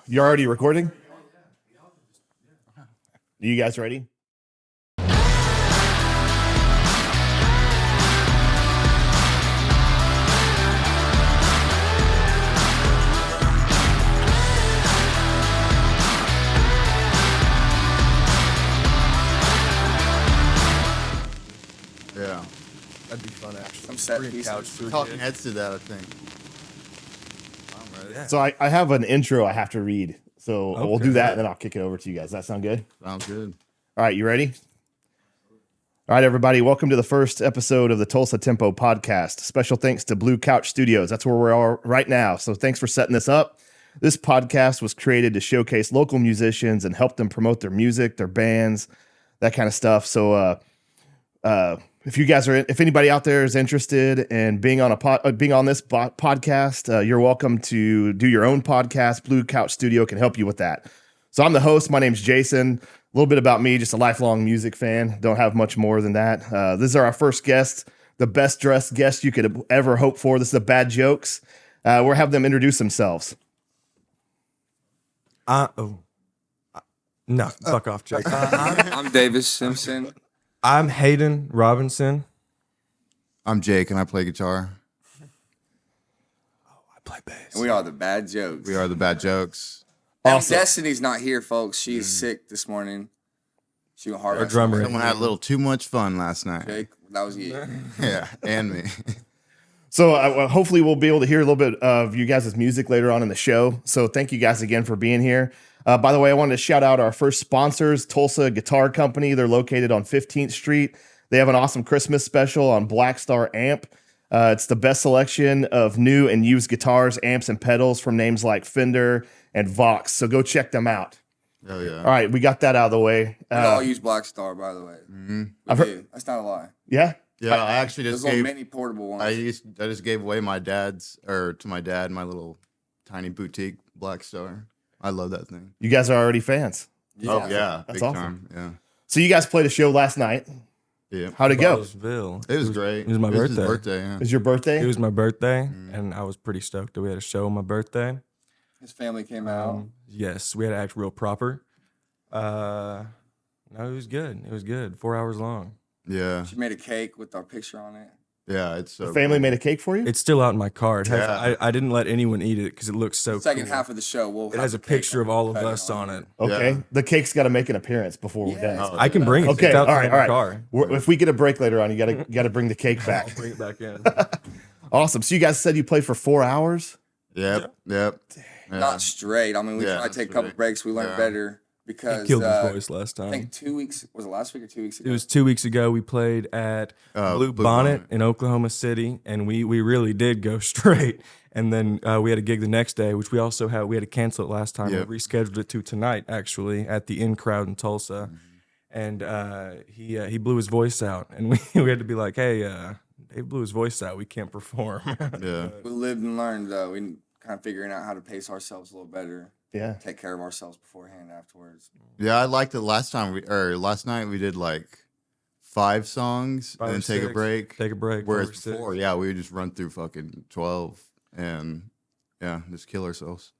You're already recording? You guys ready? Yeah. That'd be fun, actually. Some set Bring pieces. couch to Talking it. heads to that, I think. I'm ready. Yeah. So I have an intro I have to read. So we'll do Okay. that and then I'll kick it over to you guys. That sound good? Sounds good. All right, you ready? All right, everybody. Welcome to the first episode of the Tulsa Tempo podcast. Special thanks to Blue Couch Studios. That's where we are right now. So thanks for setting this up. This podcast was created to showcase local musicians and help them promote their music, their bands, that kind of stuff. So if anybody out there is interested in being on this podcast, you're welcome to do your own podcast. Blue Couch Studio can help you with that. So I'm the host. My name's Jason. A little bit about me, just a lifelong music fan. Don't have much more than that. This is our first guest, the best dressed guest you could ever hope for. This is the Bad Jokes. We'll have them introduce themselves. No, fuck off, Jake. I'm Davis Simpson. I'm Hayden Robinson. I'm Jake, and I play guitar. I play bass. And we are the Bad Jokes. We are the Bad Jokes. Awesome. Destiny's not here, folks. She's sick this morning. She went hard. Our drummer. Someone had a little too much fun last night. Jake, that was you. Yeah, and me. So hopefully we'll be able to hear a little bit of you guys' music later on in the show. So thank you guys again for being here. By the way, I wanted to shout out our first sponsors, Tulsa Guitar Company. They're located on 15th Street. They have an awesome Christmas special on Black Star Amp. It's the best selection of new and used guitars, amps, and pedals from names like Fender and Vox. So go check them out. Oh yeah. All right, we got that out of the way. We all use Black Star, by the way. I've heard- That's not a lie. Yeah? Yeah, I actually There's just little gave. mini portable ones. I just gave away my dad my little tiny boutique Black Star. I love that thing. You guys are already fans. Oh yeah, That's big awesome. time. Yeah. So you guys played a show last night. Yeah. How'd it go? Roseville. It was great. It was my His birthday. birthday. Yeah. It was your birthday? It was my birthday, and I was pretty stoked that we had a show on my birthday. His family came out. Yes, we had to act real proper. No, it was good. It was good. 4 hours long. Yeah. She made a cake with our picture on it. Yeah. It's so The family cool. made a cake for you? It's still out in my car. It has, Yeah. I didn't let anyone eat it because it looks so Second cool. half of the show, It has a picture of all of us on it. Okay. Yeah. The cake's got to make an appearance before we're Yeah. done. I can bring it. Okay, It's all outside right, my all right. car. If we get a break later on, you gotta bring the cake back. Bring it back in. Awesome. So you guys said you played for 4 hours? Yep. Yep. Yeah. Not straight. I mean, we Yeah, tried to take a couple straight. breaks. We learned Yeah. better because Killed his voice last I time. think 2 weeks, was it last week or 2 weeks ago? It was 2 weeks ago. We played at Blue Blue Bonnet Bonnet. in Oklahoma City, and we really did go straight. And then we had a gig the next day, which we had to cancel it last time. Yep. We rescheduled it to tonight, actually, at the In Crowd in Tulsa. And he blew his voice out, and we had to be like, hey, he blew his voice out. We can't perform. Yeah. We lived and learned, though. We kind of figuring out how to pace ourselves a little better, Yeah. take care of ourselves beforehand, afterwards. Yeah, I liked it last night we did like 5 songs 5 and or then take a 6. break. Take a break. 5 Whereas or 6. before, yeah, we would just run through fucking 12 and yeah, just kill ourselves.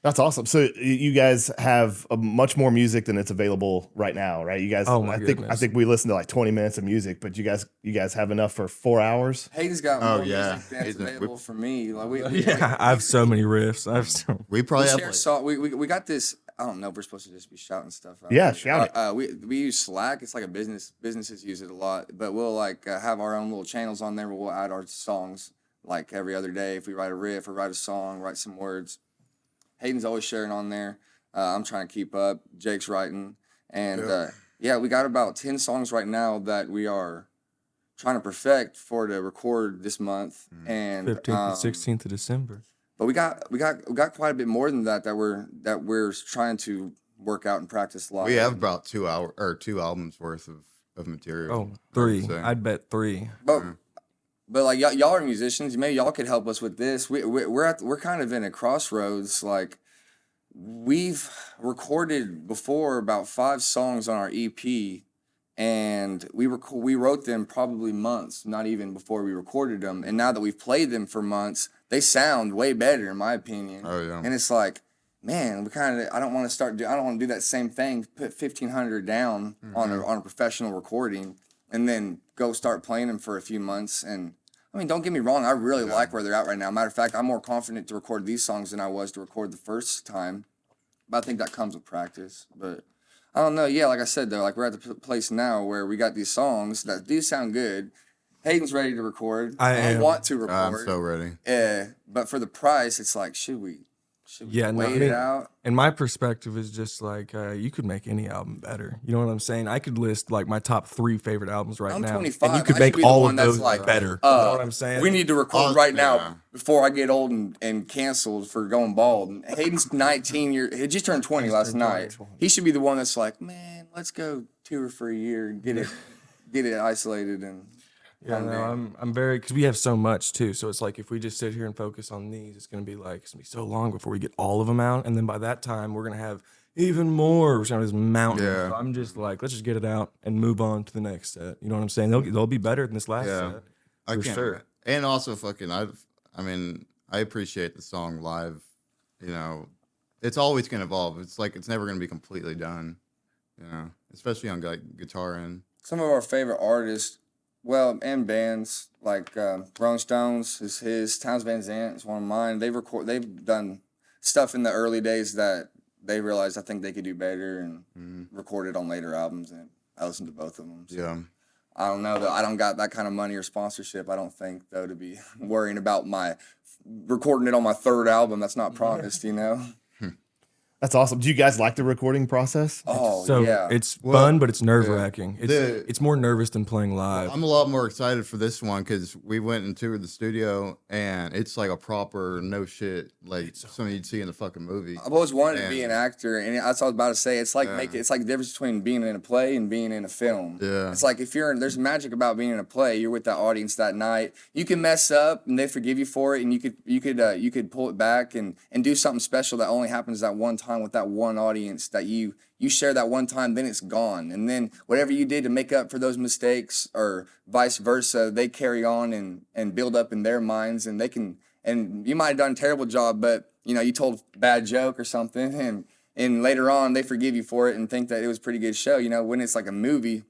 That's awesome. So you guys have much more music than it's available right now, right? You guys, Oh, my I goodness. think we listened to like 20 minutes of music, but you guys have enough for 4 hours. Hayden's got Oh, more yeah. music that's Hayden- available for me. Like we Yeah, I have so many riffs. We we probably have share like, song. We got this. I don't know if we're supposed to just be shouting stuff out. Yeah, shout it. We use Slack. It's like a business. Businesses use it a lot. But we'll like have our own little channels on there where we'll add our songs like every other day. If we write a riff or write a song, write some words. Hayden's always sharing on there. I'm trying to keep up. Jake's writing. And yeah, we got about 10 songs right now that we are trying to perfect to record this month. And 15th and 16th of December. but we got quite a bit more than that we're trying to work out and practice live. we have about 2 albums worth of material. Oh, 3. say. I'd bet 3. But like y'all are musicians, maybe y'all could help us with this. We're kind of in a crossroads. Like we've recorded before about 5 songs on our EP, and we wrote them probably months, not even before we recorded them. And now that we've played them for months, they sound way better in my opinion. Oh, yeah. And it's like man, I don't want to I don't want to do that same thing, put 1,500 down on a professional recording and then go start playing them for a few months. And I mean, don't get me wrong, I really like where they're at right now. Matter of fact, I'm more confident to record these songs than I was to record the first time. But I think that comes with practice. But I don't know. Yeah, like I said, though, like we're at the place now where we got these songs that do sound good. Hayden's ready to record. I want to record. I'm so ready. But for the price, it's like, should we wait it out? And my perspective is just like, you could make any album better. You know what I'm saying? I could list like my top 3 favorite albums right I'm now. 25. And you could I should make be the all one of that's those like, better. You know what I'm saying? We need to record right now before I get old and canceled for going bald. And Hayden's 19 years. He just turned 20 last night. He should be the one that's like, man, let's go tour for a year and get it isolated and. Yeah, no, I'm very, because we have so much too. So it's like if we just sit here and focus on these, it's gonna be so long before we get all of them out, and then by that time we're gonna have even more. We're gonna have this mountain. Yeah. So I'm just like, let's just get it out and move on to the next set. You know what I'm saying? They'll be better than this last set. I For can't. sure. And also, I appreciate the song live. You know, it's always gonna evolve. It's like it's never gonna be completely done. You know, especially on like guitar and Some of our favorite artists. Well, and bands like Rolling Stones is his. Townes Van Zandt is one of mine. They've done stuff in the early days that they realized I think they could do better and recorded on later albums. And I listened to both of them. So yeah. I don't know though. I don't got that kind of money or sponsorship. I don't think though to be worrying about my recording it on my 3rd album. That's not promised, you know. That's awesome. Do you guys like the recording process? Oh So yeah. it's fun, but it's nerve wracking. The- It's more nervous than playing live. I'm a lot more excited for this one because we went and toured the studio and it's like a proper no shit like something you'd see in the fucking movie. I've always wanted to be And- an actor, and that's what I was about to say. It's like it's like the difference between being in a play and being in a film. Yeah. It's like there's magic about being in a play. You're with that audience that night. You can mess up, and they forgive you for it, and you could pull it back and do something special that only happens that one time with that one audience that you share that one time. Then it's gone, and then whatever you did to make up for those mistakes, or vice versa, they carry on and build up in their minds, and they can. And you might have done a terrible job, but you told a bad joke or something, and later on they forgive you for it and think that it was a pretty good show. When it's like a movie,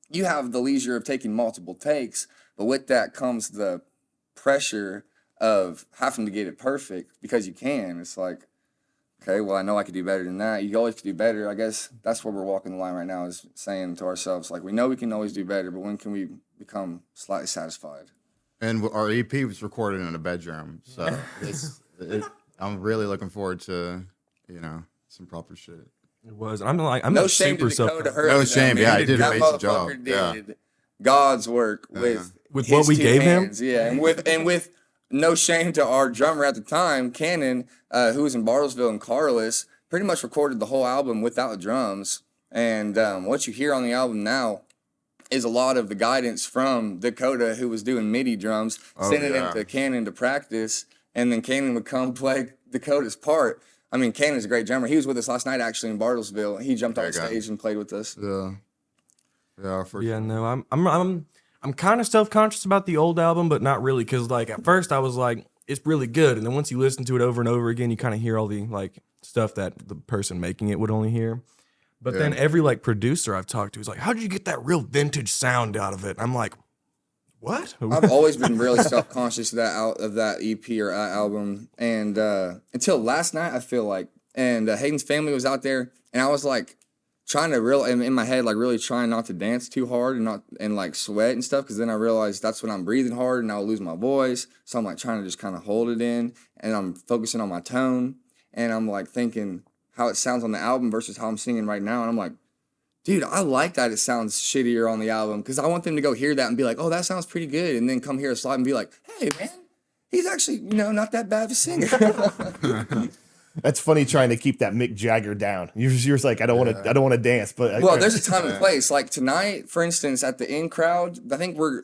you have the leisure of taking multiple takes, but with that comes the pressure of having to get it perfect because you can. It's like, okay, well, I know I could do better than that. You always could do better. I guess that's where we're walking the line right now, is saying to ourselves, like, we know we can always do better, but when can we become slightly satisfied? And our EP was recorded in a bedroom, so I'm really looking forward to some proper shit. It was. I'm No not shame super to Dakota Hurley. No shame, man. yeah, he did that an amazing job. motherfucker did God's work with With his what we 2 gave him? hands. Yeah, and with no shame to our drummer at the time, Cannon, who was in Bartlesville and Carlos, pretty much recorded the whole album without the drums. And what you hear on the album now is a lot of the guidance from Dakota, who was doing MIDI drums, sending it to Cannon to practice, and then Cannon would come play Dakota's part. I mean, Cannon's a great drummer. He was with us last night, actually, in Bartlesville. He jumped on stage and played with us. Yeah, for sure. No, I'm kind of self-conscious about the old album, but not really, because like at first I was like, it's really good, and then once you listen to it over and over again, you kind of hear all the like stuff that the person making it would only hear. But then every like producer I've talked to is like, how did you get that real vintage sound out of it? And I'm like, what? I've always been really self-conscious of that EP or that album, and until last night, I feel like, and Hayden's family was out there, and I was like trying to in my head, like really trying not to dance too hard and like sweat and stuff, because then I realized that's when I'm breathing hard and I'll lose my voice. So I'm like trying to just kind of hold it in, and I'm focusing on my tone, and I'm like thinking how it sounds on the album versus how I'm singing right now, and I'm like, dude, I like that it sounds shittier on the album, because I want them to go hear that and be like, oh, that sounds pretty good, and then come hear a slide and be like, hey, man, he's actually, not that bad of a singer. That's funny trying to keep that Mick Jagger down. You're just like, I don't want to dance, but Well, there's a time and place. Like tonight, for instance, at the in crowd, I think we're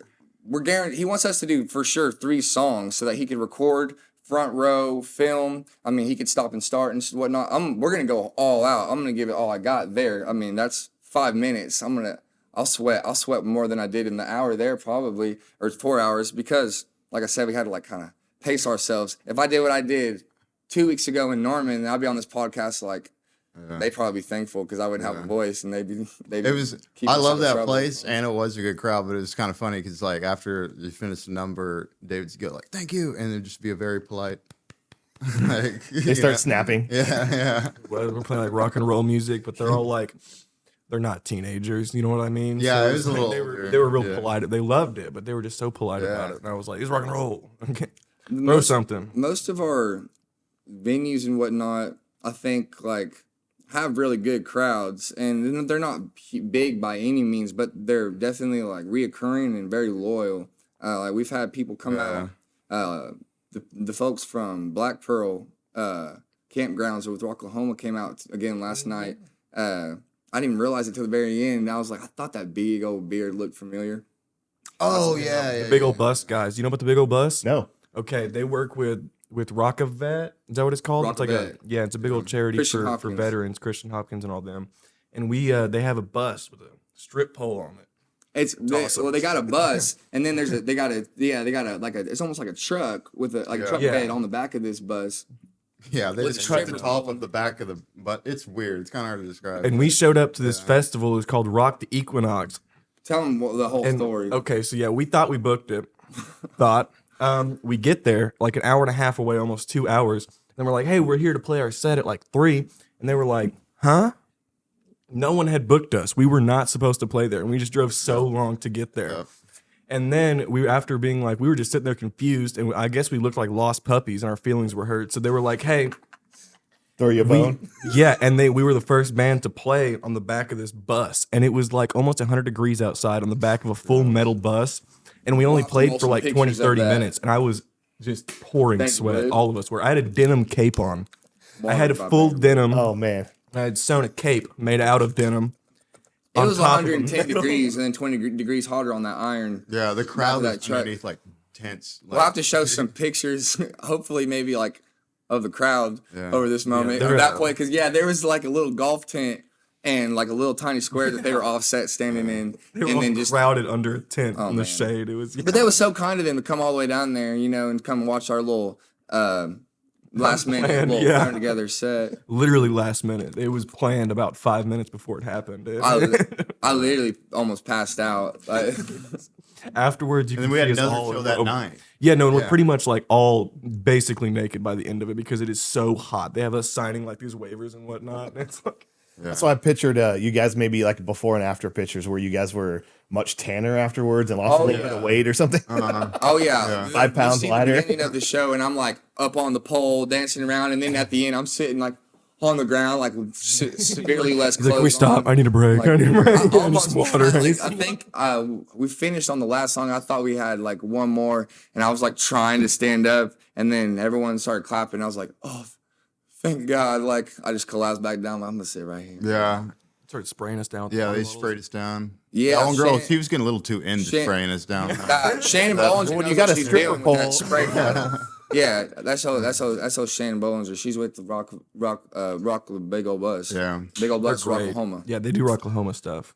guaranteed. He wants us to do for sure 3 songs so that he could record front row, film. I mean, he could stop and start and whatnot. We're gonna go all out. I'm gonna give it all I got there. I mean, that's 5 minutes. I'll sweat. I'll sweat more than I did in the hour there, probably, or 4 hours, because, like I said, we had to like kind of pace ourselves. If I did what I did 2 weeks ago in Norman, and I'll be on this podcast like. They'd probably be thankful because I wouldn't have a voice, and they'd be. It was. I love that place, and it was a good crowd. But it was kind of funny because like after you finish the number, David's go like "thank you," and it'd just be a very polite. Like, They start snapping. Yeah. Well, we're playing like rock and roll music, but they're all like, they're not teenagers. You know what I mean? Yeah, So it was a like, little They were, older. they were real Yeah. polite. They loved it, but they were just so polite about Yeah. it. And I was like, it's rock and roll. Okay. Throw something. Most of our venues and whatnot, I think, like, have really good crowds, and they're not big by any means, but they're definitely like reoccurring and very loyal. Like we've had people come out. The folks from Black Pearl campgrounds with Oklahoma came out again last night. I didn't even realize it till the very end. And I was like, I thought that big old beard looked familiar. Oh yeah. The big old bus guys. You know about the big old bus? No. Okay, they work with Rockavet. Is that what it's called? It's like it's a big old charity for veterans, Christian Hopkins and all them. And they have a bus with a strip pole on it. Well, they got a bus, and then they got a it's almost like a truck with a truck bed on the back of this bus. Yeah, they With just the cut the stripper top of the back of the. But it's weird. It's kind of hard to describe. And we showed up to this festival. It was called Rock the Equinox. Tell them the whole story. Okay, so yeah, we thought we booked it. We get there like an hour and a half away, almost 2 hours. And we're like, hey, we're here to play our set at like 3. And they were like, huh? No one had booked us. We were not supposed to play there. And we just drove so long to get there. Yep. And then after being like, we were just sitting there confused. And I guess we looked like lost puppies and our feelings were hurt. So they were like, hey, Throw you a bone. and we were the first band to play on the back of this bus. And it was like almost 100 degrees outside on the back of a full metal bus. And we only played for like 20, 30 minutes. And I was just pouring sweat. All of us were. I had a denim cape on. I had a full denim. Oh man. I had sewn a cape made out of denim. It was top of 110 degrees and then 20 degrees hotter on that iron. Yeah, the crowd That was truck. underneath like tents. Like, We'll have to show some pictures, hopefully maybe like of the crowd over this moment. there At that are- point, because there was like a little golf tent and like a little tiny square that they were offset standing in, They were and all then just. crowded under a tent in the man. shade. It was. But that was so kind of them to come all the way down there, and come watch our little last minute Planned, little yeah. thrown together set. Literally last minute. It was planned about 5 minutes before it happened. I literally almost passed out. Afterwards, you and then can we had see us another all show that night. Yeah, no, and we're pretty much like all basically naked by the end of it because it is so hot. They have us signing like these waivers and whatnot. And it's like, So I pictured you guys maybe like before and after pictures where you guys were much tanner afterwards and lost a little bit of weight or something. Oh yeah, 5 pounds you see lighter. The beginning of the show, and I'm like up on the pole dancing around, and then at the end, I'm sitting like on the ground, like with severely less he's clothes. like, can we stop? on. I need a break. I need a break. I I need almost- some water. I think we finished on the last song. I thought we had like one more, and I was like trying to stand up, and then everyone started clapping. I was like, oh, thank God! Like I just collapsed back down. I'm gonna sit right here. Yeah, Started spraying us down. With yeah, water they bottles. sprayed us down. Yeah, that one girl, Shannon- she was getting a little too into Shan- spraying us down. Shannon Bowens, when knows you got what a she's stripper doing with pole. that spray bottle. Yeah, that's how Shannon Bowens is. She's with the rock big old bus. Yeah. Big old bus, Great. Rocklahoma. Yeah, they do Rocklahoma stuff.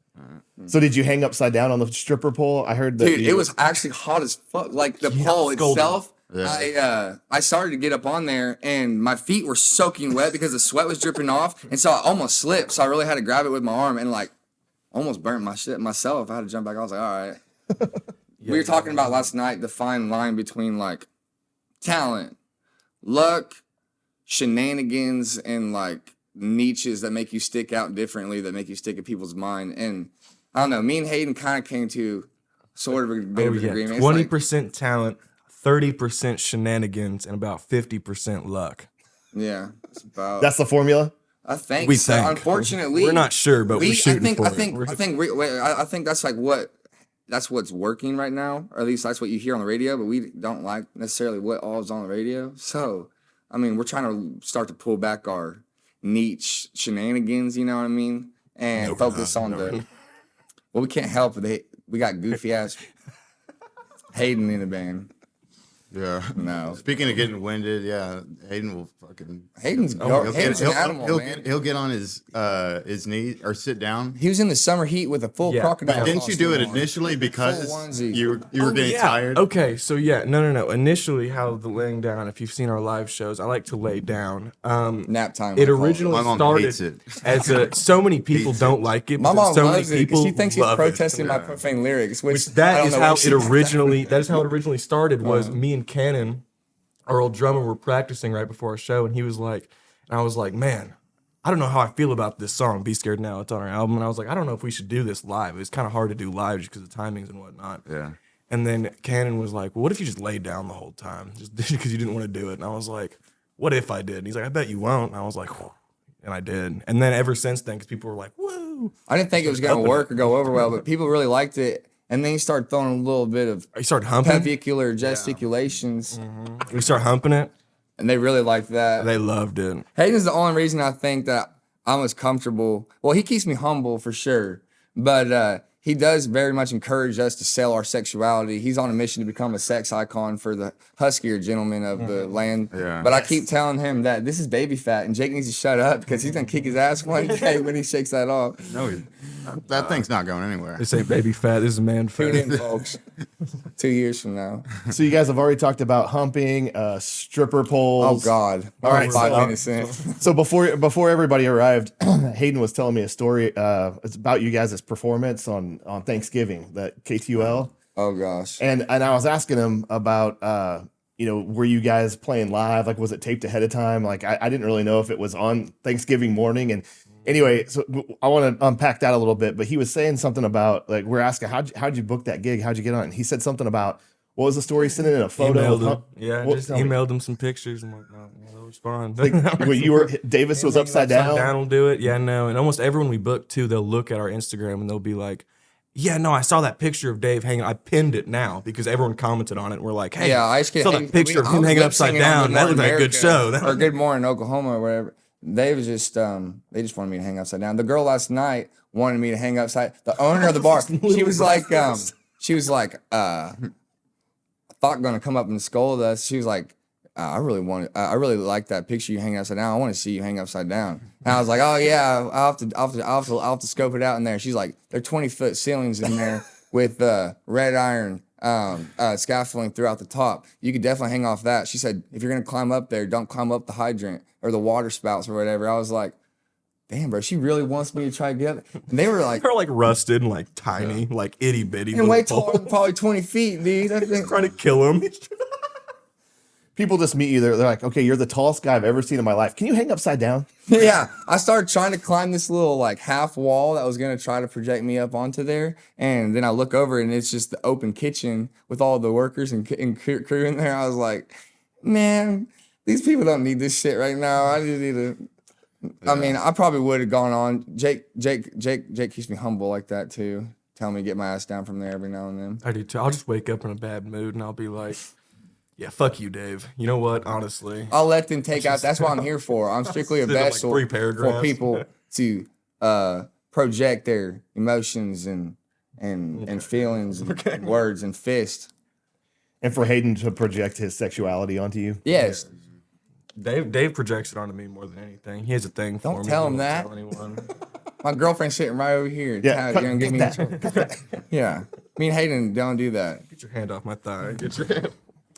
So did you hang upside down on the stripper pole? I heard that. Dude, it was actually hot as fuck. Like the pole scalding. itself. Yeah. I started to get up on there and my feet were soaking wet because the sweat was dripping off, and so I almost slipped. So I really had to grab it with my arm and like almost burnt my shit myself. I had to jump back. I was like, all right. We were talking about last night the fine line between like talent, luck, shenanigans, and like niches that make you stick out differently, that make you stick in people's mind. And I don't know, me and Hayden kind of came to sort of a bit of an agreement. It's 20% talent, 30% shenanigans, and about 50% luck. Yeah, it's about. That's the formula. I think. We so. think. Unfortunately, We're not sure, but we're shooting for it. I think that's like that's what's working right now, or at least that's what you hear on the radio. But we don't like necessarily what all is on the radio. So, I mean, we're trying to start to pull back our niche shenanigans. You know what I mean? And focus on the. Well, we can't help it. We got goofy ass Hayden in the band. Yeah. No. Speaking of getting winded, yeah, Hayden will fucking. Hayden's an animal, man. He'll get on his knee or sit down. He was in the summer heat with a full Yeah. crocodile. But didn't you do it costume on. initially because Full onesie. you were getting tired? Okay, so no. Initially, how the laying down, if you've seen our live shows, I like to lay down. Nap time. It I call originally My mom started hates it. as so many people Hates don't it. like it. My but mom so many loves it because people she thinks he's love it. protesting my profane lyrics. Which That I don't is know how where she it gets that originally. That is how it originally started. Was me and Cannon, our old drummer, were practicing right before our show, and he was like, and I was like, man, I don't know how I feel about this song. Be Scared Now. It's on our album, and I was like, I don't know if we should do this live. It's kind of hard to do live just because of timings and whatnot. Yeah. And then Cannon was like, well, what if you just laid down the whole time, just because you didn't want to do it? And I was like, what if I did? And he's like, I bet you won't. And I was like, whew. And I did. And then ever since then, because people were like, woo. I didn't think it was going to work or go over well, but people really liked it. And then you start throwing a little bit of You start humping. clavicular gesticulations, We start humping it. and they really liked that. They loved it. Hayden's the only reason I think that I'm as comfortable. Well, he keeps me humble for sure, but he does very much encourage us to sell our sexuality. He's on a mission to become a sex icon for the huskier gentlemen of the land. Yeah. But I keep telling him that this is baby fat, and Jake needs to shut up because he's gonna kick his ass one day when he shakes that off. No, that thing's not going anywhere. This ain't baby fat. This is man fat. Tune in, folks. 2 years from now. So you guys have already talked about humping, stripper Oh poles. God! All right, 5 so- minutes in. So before everybody arrived, Hayden was telling me a story. It's about you guys' performance on Thanksgiving, that KTUL, Oh gosh. and I was asking him about were you guys playing live? Like, was it taped ahead of time? Like, I didn't really know if it was on Thanksgiving morning. And anyway, so I want to unpack that a little bit. But he was saying something about, like, we're asking how'd you book that gig? How'd you get on? And he said something about, what was the story? Sending in a photo. Emailed of him. hump- Yeah, What- just tell me. emailed him some pictures. I'm like, no, they'll respond. Like, when you were Davis was upside down. will do it. Yeah, no. And almost everyone we book too, they'll look at our Instagram and they'll be like, yeah, no, I saw that picture of Dave hanging. I pinned it now because everyone commented on it. And we're like, hey, Yeah, I just saw that picture of him hanging upside down. That looked like a good show. That Or Good Morning Oklahoma or whatever. They was just they just wanted me to hang upside down. The girl last night wanted me to hang upside. The owner of the bar, she was like, thought gonna come up and scold us. She was like, I really like that picture you hanging upside down. I want to see you hang upside down. And I was like, oh yeah, I'll have to scope it out in there. She's like, there are 20-foot ceilings in there with red iron scaffolding throughout the top. You could definitely hang off that. She said, if you're gonna climb up there, don't climb up the hydrant or the water spouts or whatever. I was like, damn, bro, she really wants me to try to get up. And they were like, They're like rusted and like tiny, like itty bitty. and way taller than probably 20 feet, dude. That thing- Trying to kill him. People just meet you. They're like, okay, you're the tallest guy I've ever seen in my life. Can you hang upside down? Yeah, I started trying to climb this little like half wall that was gonna try to project me up onto there, and then I look over and it's just the open kitchen with all the workers and crew in there. I was like, man, these people don't need this shit right now. I just need to. I mean, I probably would have gone on. Jake keeps me humble like that too. Tell me to get my ass down from there every now and then. I do too. I'll just wake up in a bad mood and I'll be like, yeah, fuck you, Dave. You know what? Honestly. I'll let them take out. That's what I'm here for. I'm strictly a Did, like, vessel 3 for paragraphs. people to project their emotions and feelings and words and fists. And for Hayden to project his sexuality onto you. Yes. Dave projects it onto me more than anything. He has a thing for me. Don't tell He him won't that. Tell anyone. My girlfriend's sitting right over here. Yeah, You're gonna get me in trouble. Yeah. Me and Hayden don't do that. Get your hand off my thigh. Get your hand.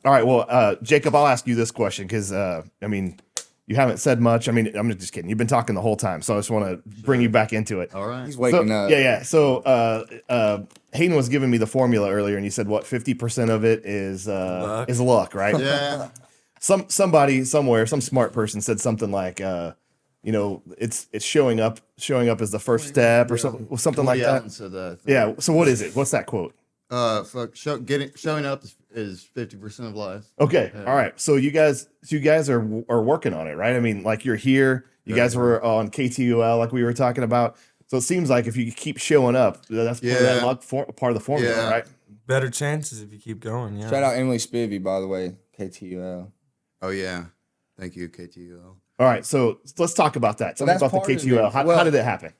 All right. Well, Jacob, I'll ask you this question because, I mean, you haven't said much. I mean, I'm just kidding. You've been talking the whole time. So I just want to bring you back into it. All right. He's So, waking up. yeah. So Hayden was giving me the formula earlier, and you said what 50% of it is luck, right? Yeah. Somebody somewhere, some smart person said something like, it's showing up as the first step or something like that. So that. Yeah. So what is it? What's that quote? Showing up is 50% of life. Okay. All right. So you guys are working on it, right? I mean, like, you're here. You guys were on KTUL, like we were talking about. So it seems like if you keep showing up, that's part of that luck part of the formula, Yeah. right? Better chances if you keep going. Yeah. Shout out Emily Spivey, by the way. KTUL. Oh yeah. Thank you, KTUL. All right. So let's talk about that. Tell me that's about the part of KTUL. it. How Well- did it happen?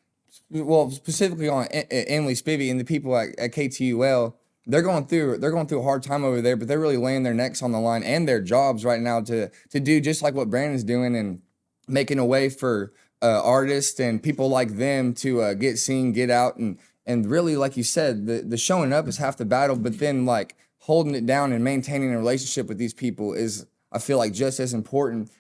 Well, specifically on Emily Spivey and the people at KTUL, they're going through a hard time over there, but they're really laying their necks on the line and their jobs right now to do just like what Brandon's doing and making a way for artists and people like them to get seen, get out, and really, like you said, the showing up is half the battle, but then like holding it down and maintaining a relationship with these people is, I feel like, just as important.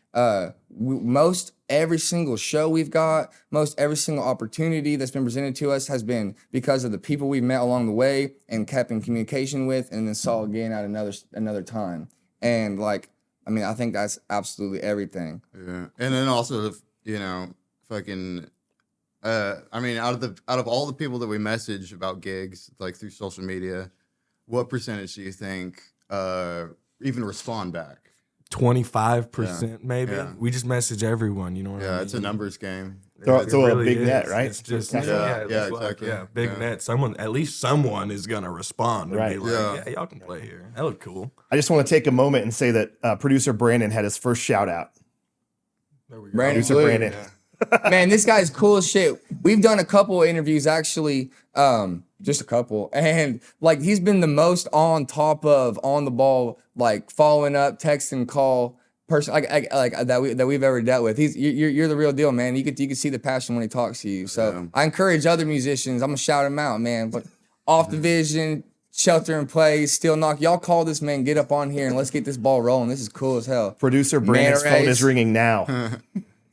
Most every single show we've got, most every single opportunity that's been presented to us has been because of the people we've met along the way and kept in communication with, and then saw again at another time. And like, I mean, I think that's absolutely everything. Yeah, and then also, you know, fucking. I mean, out of all the people that we message about gigs, like through social media, what percentage do you think even respond back? 25% maybe. Yeah. We just message everyone, you know what I mean? Yeah, it's a numbers game. Throw It a really big is. net, right? It's just Yeah, it's like, exactly. big Yeah. net. At least someone is gonna respond and Right. be like, Yeah. yeah, y'all can play here. That look cool. I just want to take a moment and say that producer Brandon had his first shout out. There we go. Brandon Producer Blue. Brandon. Man, this guy's cool as shit. We've done a couple of interviews actually, just a couple, and like he's been the most on top of, on the ball, like following up, text and call person like that we've ever dealt with. You're the real deal, man. You can see the passion when he talks to you. So Yeah. I encourage other musicians. I'm gonna shout him out, man. But Off the Vision, Shelter and Play, Still Knock. Y'all call this man, get up on here and let's get this ball rolling. This is cool as hell. Producer Brandon's Manta phone rays. is ringing now.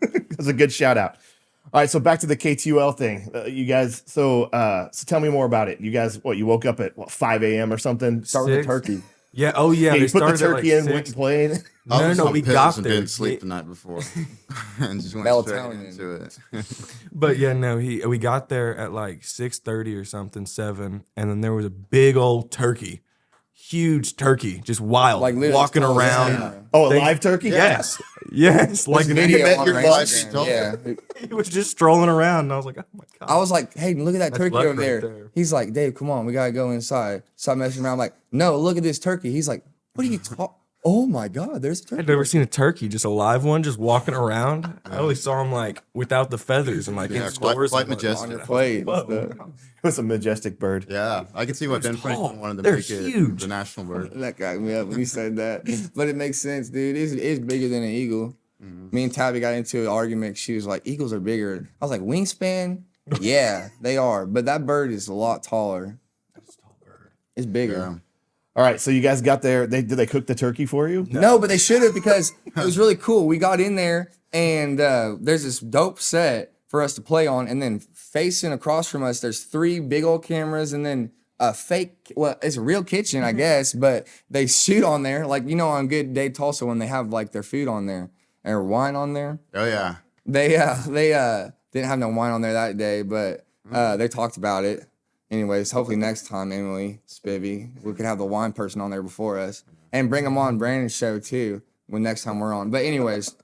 That's a good shout out. All right, so back to the KTUL thing, you guys. So tell me more about it. You guys, you woke up at 5 a.m. or something? Start with the 6? turkey. Yeah, oh yeah, Yeah, they you put the started at, turkey like, in, went 6. and played. I No, was no, on we pills got and there. didn't sleep the night before, and just went straight Melatonin. into it. But yeah, no, we got there at like 6:30 or something, 7, and then there was a big old turkey. Huge turkey, just wild, Like literally walking told us around. that. Oh, a They- live turkey? Yes, yes, like There's video bet on your our life Instagram. told Yeah. he was just strolling around, and I was like, oh my god. I was like, hey, look at that That's turkey luck over right there. there. He's like, Dave, come on, we gotta go inside. So I'm messing around. I'm like, no, look at this turkey. He's like, what are you talking? Oh my God, there's a turkey. I'd never seen a turkey, just a live one, just walking around. I always saw him like without the feathers and like Yeah, in stores. quite and whatnot. majestic. On your plate. Whoa. It was a majestic bird. Yeah, I can see why Ben tall. Franklin wanted to They're make it huge. the national bird. That cracked me up when he said that. But it makes sense, dude. It's bigger than an eagle. Me and Tabby got into an argument. She was like, eagles are bigger. I was like, wingspan? Yeah, they are. But that bird is a lot taller. It's bigger. Yeah. All right, so you guys got there. Did they cook the turkey for you? No, but they should have, because it was really cool. We got in there and there's this dope set for us to play on, and then facing across from us, there's 3 big old cameras, and then a fake. Well, it's a real kitchen, I guess, but they shoot on there, like on Good Day Tulsa when they have like their food on there or wine on there. Oh yeah. They didn't have no wine on there that day, but they talked about it. Anyways, hopefully next time, Emily Spivey, we could have the wine person on there before us and bring them on Brandon's show too when next time we're on. But anyways,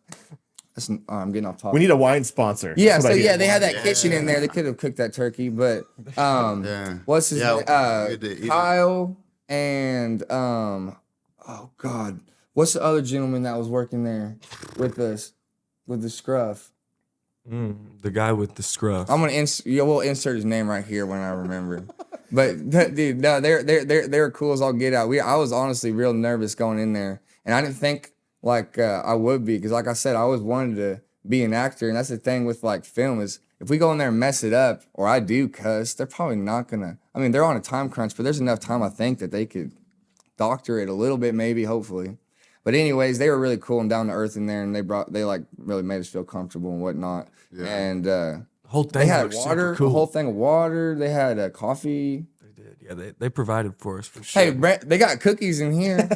I'm getting off topic. We need a wine sponsor. Yeah, That's so what I yeah, hear. they had that kitchen in there. They could have cooked that turkey, but Yeah. what's his name? good to eat it. Kyle and oh God, what's the other gentleman that was working there with us with the scruff? The guy with the scruff. I'm gonna we'll insert his name right here when I remember. But dude, no, they're cool as all get out. I was honestly real nervous going in there, and I didn't think like I would be, because like I said, I always wanted to be an actor, and that's the thing with like film is if we go in there and mess it up, or I do cuss, they're probably not gonna. I mean, they're on a time crunch, but there's enough time I think that they could doctor it a little bit, maybe, hopefully. But anyways, they were really cool and down to earth in there, and they like really made us feel comfortable and whatnot. Yeah. And whole they thing had looked water, super cool. a whole thing of water. They had coffee. They did. Yeah, they provided for us for sure. Hey, Brent, they got cookies in here.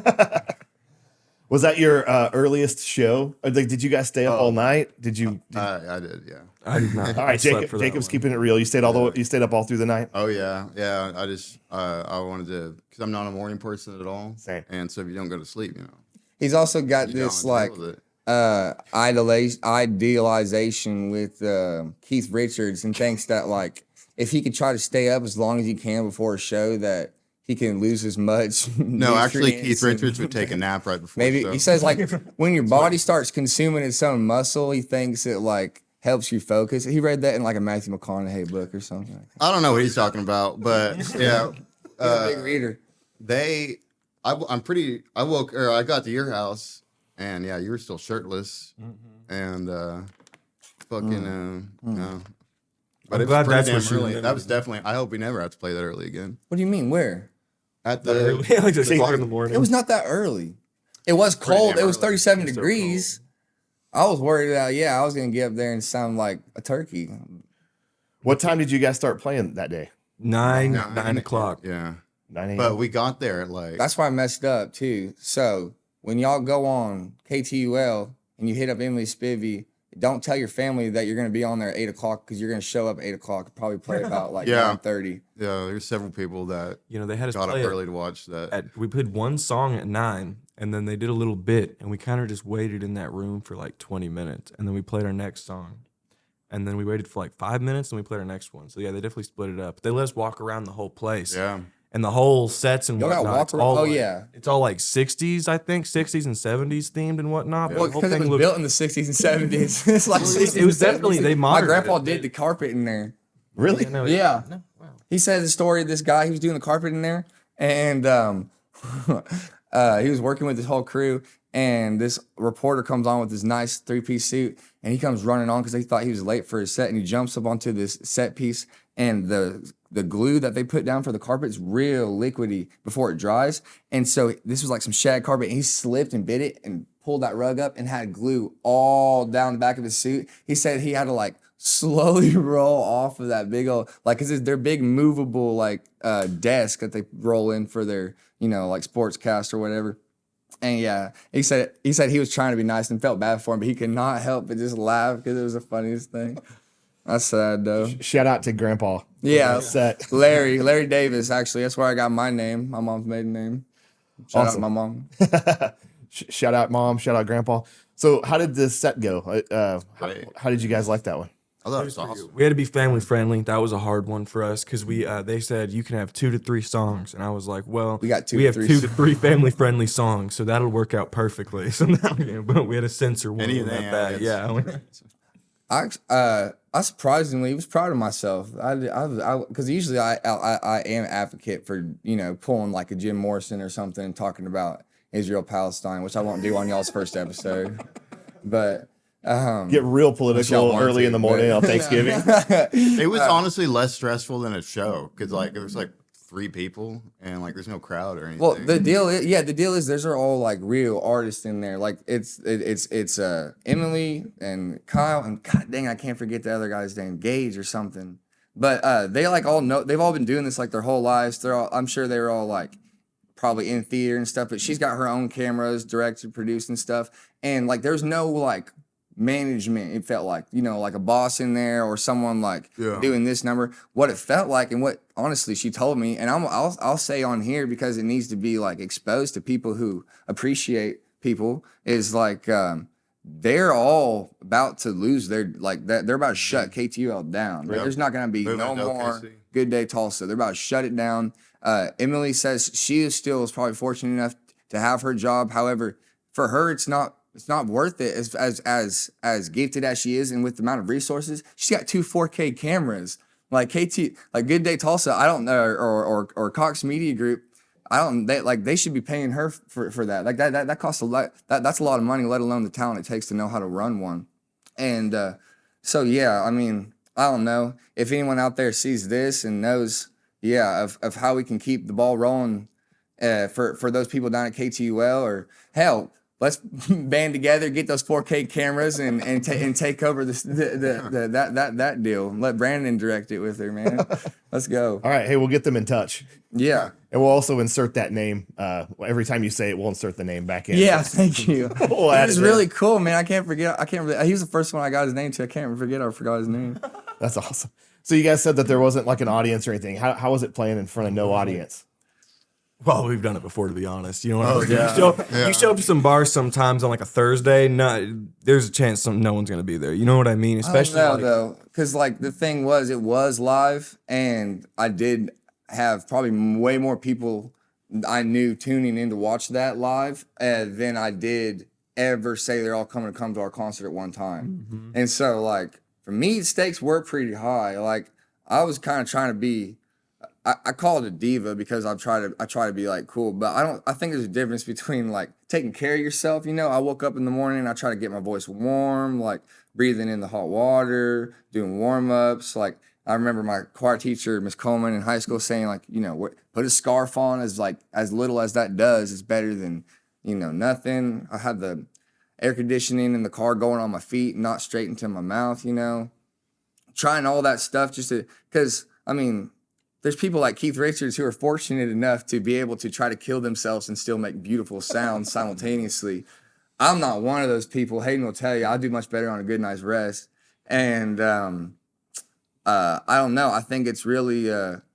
Was that your earliest show? Like, did you guys stay up all night? Did you? I did. Yeah. I did not. All right, Jacob's keeping it real. You stayed you stayed up all through the night. Oh yeah. Yeah. I just I wanted to, because I'm not a morning person at all. Same. And so if you don't go to sleep, He's also got you this don't like deal with it. idealization with Keith Richards, and thinks that like if he could try to stay up as long as he can before a show, that he can lose as much. No, actually, nutrients Keith and- Richards would take a nap right before. Maybe the show. he says like when your body starts consuming its own muscle, he thinks it like helps you focus. He read that in like a Matthew McConaughey book or something. I don't know what he's talking about, but yeah. He's a big reader. I got to your house, and yeah, you were still shirtless, and no. But I'm it was glad pretty that's damn what you early. remember. That was definitely. I hope we never have to play that early again. What do you mean? Where? At That early, the like 6 o'clock in the morning. It was not that early. It was pretty cold. damn It was early. 37 It's so degrees. I was worried about, I was going to get up there and sound like a turkey. What time did you guys start playing that day? 9 9 o'clock. Yeah, 9 a.m. but we got there at like. That's why I messed up too. So when y'all go on KTUL and you hit up Emily Spivey, don't tell your family that you're going to be on there at 8 o'clock because you're going to show up at 8 o'clock, probably play about like Yeah. 9:30. Yeah, there's several people that You know, they had us got up play it early to watch that. we played one song at 9, and then they did a little bit, and we kind of just waited in that room for like 20 minutes, and then we played our next song. And then we waited for like 5 minutes, and we played our next one. So yeah, they definitely split it up. They let us walk around the whole place. Yeah, And the whole sets and Y'all got whatnot. walk It's around- all oh, like- yeah. It's all like 60s, I think, 60s and 70s themed and whatnot. But Well, the whole because it thing was looked, built in the 60s and 70s. It's like 60s it was and definitely, 70s. they My modernized grandpa it. did the carpet in there. Really? No, Yeah. No, wow. He said the story of this guy. He was doing the carpet in there, and he was working with his whole crew. And this reporter comes on with this nice 3-piece suit, and he comes running on because they thought he was late for his set. And he jumps up onto this set piece, and the glue that they put down for the carpet is real liquidy before it dries. And so this was like some shag carpet, and he slipped and bit it and pulled that rug up and had glue all down the back of his suit. He said he had to like slowly roll off of that big old, like, cause they're big movable like desk that they roll in for their, like sports cast or whatever. And yeah, he said he was trying to be nice and felt bad for him, but he could not help but just laugh because it was the funniest thing. That's sad though. Shout out to Grandpa. Yeah, Set. Larry Davis. Actually, that's where I got my name, my mom's maiden name. Shout out Awesome. to my mom. Shout out Mom. Shout out Grandpa. So how did this set go? Great. How did you guys like that one? I thought it was awesome. We had to be family friendly. That was a hard one for us because they said you can have 2 to 3 songs, and I was like, well, We got 2 we to have 3 2 to 3 family friendly songs, so that'll work out perfectly. So now, but we had to censor one of them Anything at that. else. Yeah. I surprisingly was proud of myself. Because usually I am advocate for pulling like a Jim Morrison or something and talking about Israel Palestine, which I won't do on y'all's first episode, but. Get real y'all political want early to, in the morning but- on Thanksgiving. It was honestly less stressful than a show because like there was like 3 people and like there's no crowd or anything. Well, the deal is those are all like real artists in there. Like it's Emily and Kyle and god dang, I can't forget the other guy's name, Gage or something. But they like all know, they've all been doing this like their whole lives. I'm sure they were all like probably in theater and stuff. But she's got her own cameras, directed, produced and stuff. And like there's no like management. It felt like like a boss in there or someone like Yeah. doing this number. What it felt like and what honestly she told me, and I'll say on here because it needs to be like exposed to people who appreciate people, is like they're all about to lose their like that. They're about to shut KTUL down. Like, Yep. there's not gonna be Moving no to more OKC. Good Day Tulsa. They're about to shut it down. Emily says she is probably fortunate enough to have her job. However, for her, it's not worth it as gifted as she is, and with the amount of resources, she's got 2 4K cameras. Like like Good Day Tulsa, I don't know, or Cox Media Group, they should be paying her for that. Like that costs a lot. That's a lot of money, let alone the talent it takes to know how to run one. And so yeah, I mean, I don't know if anyone out there sees this and knows, of how we can keep the ball rolling for those people down at KTUL, or hell, let's band together, get those 4K cameras, and take over that deal. Let Brandon direct it with her, man. Let's go. All right. Hey, we'll get them in touch. Yeah. And we'll also insert that name. Every time you say it, we'll insert the name back in. Yeah, thank you. We'll add He's it in. really cool, man. I can't forget. He was the first one I got his name to. I can't forget. I forgot his name. That's awesome. So you guys said that there wasn't like an audience or anything. How was it playing in front of no audience? Well, we've done it before, to be honest. You know, Oh, yeah. you show up to some bars sometimes on like a Thursday. There's a chance no one's gonna be there. You know what I mean? Especially I don't like, know, though, because like the thing was, it was live, and I did have probably way more people I knew tuning in to watch that live than I did ever say they're all coming to come to our concert at one time. Mm-hmm. And so like for me, the stakes were pretty high. Like I was kind of trying to be I call it a diva because I try to be like cool, but I think there's a difference between like taking care of yourself. You know, I woke up in the morning, I try to get my voice warm, like breathing in the hot water, doing warm ups. Like I remember my choir teacher, Miss Coleman, in high school saying like, you know, put a scarf on, as little as that does is better than, you know, nothing. I had the air conditioning in the car going on my feet, not straight into my mouth. You know, trying all that stuff just to, because I mean, there's people like Keith Richards who are fortunate enough to be able to try to kill themselves and still make beautiful sounds simultaneously. I'm not one of those people. Hayden will tell you I do much better on a good night's rest. And I don't know. I think it's really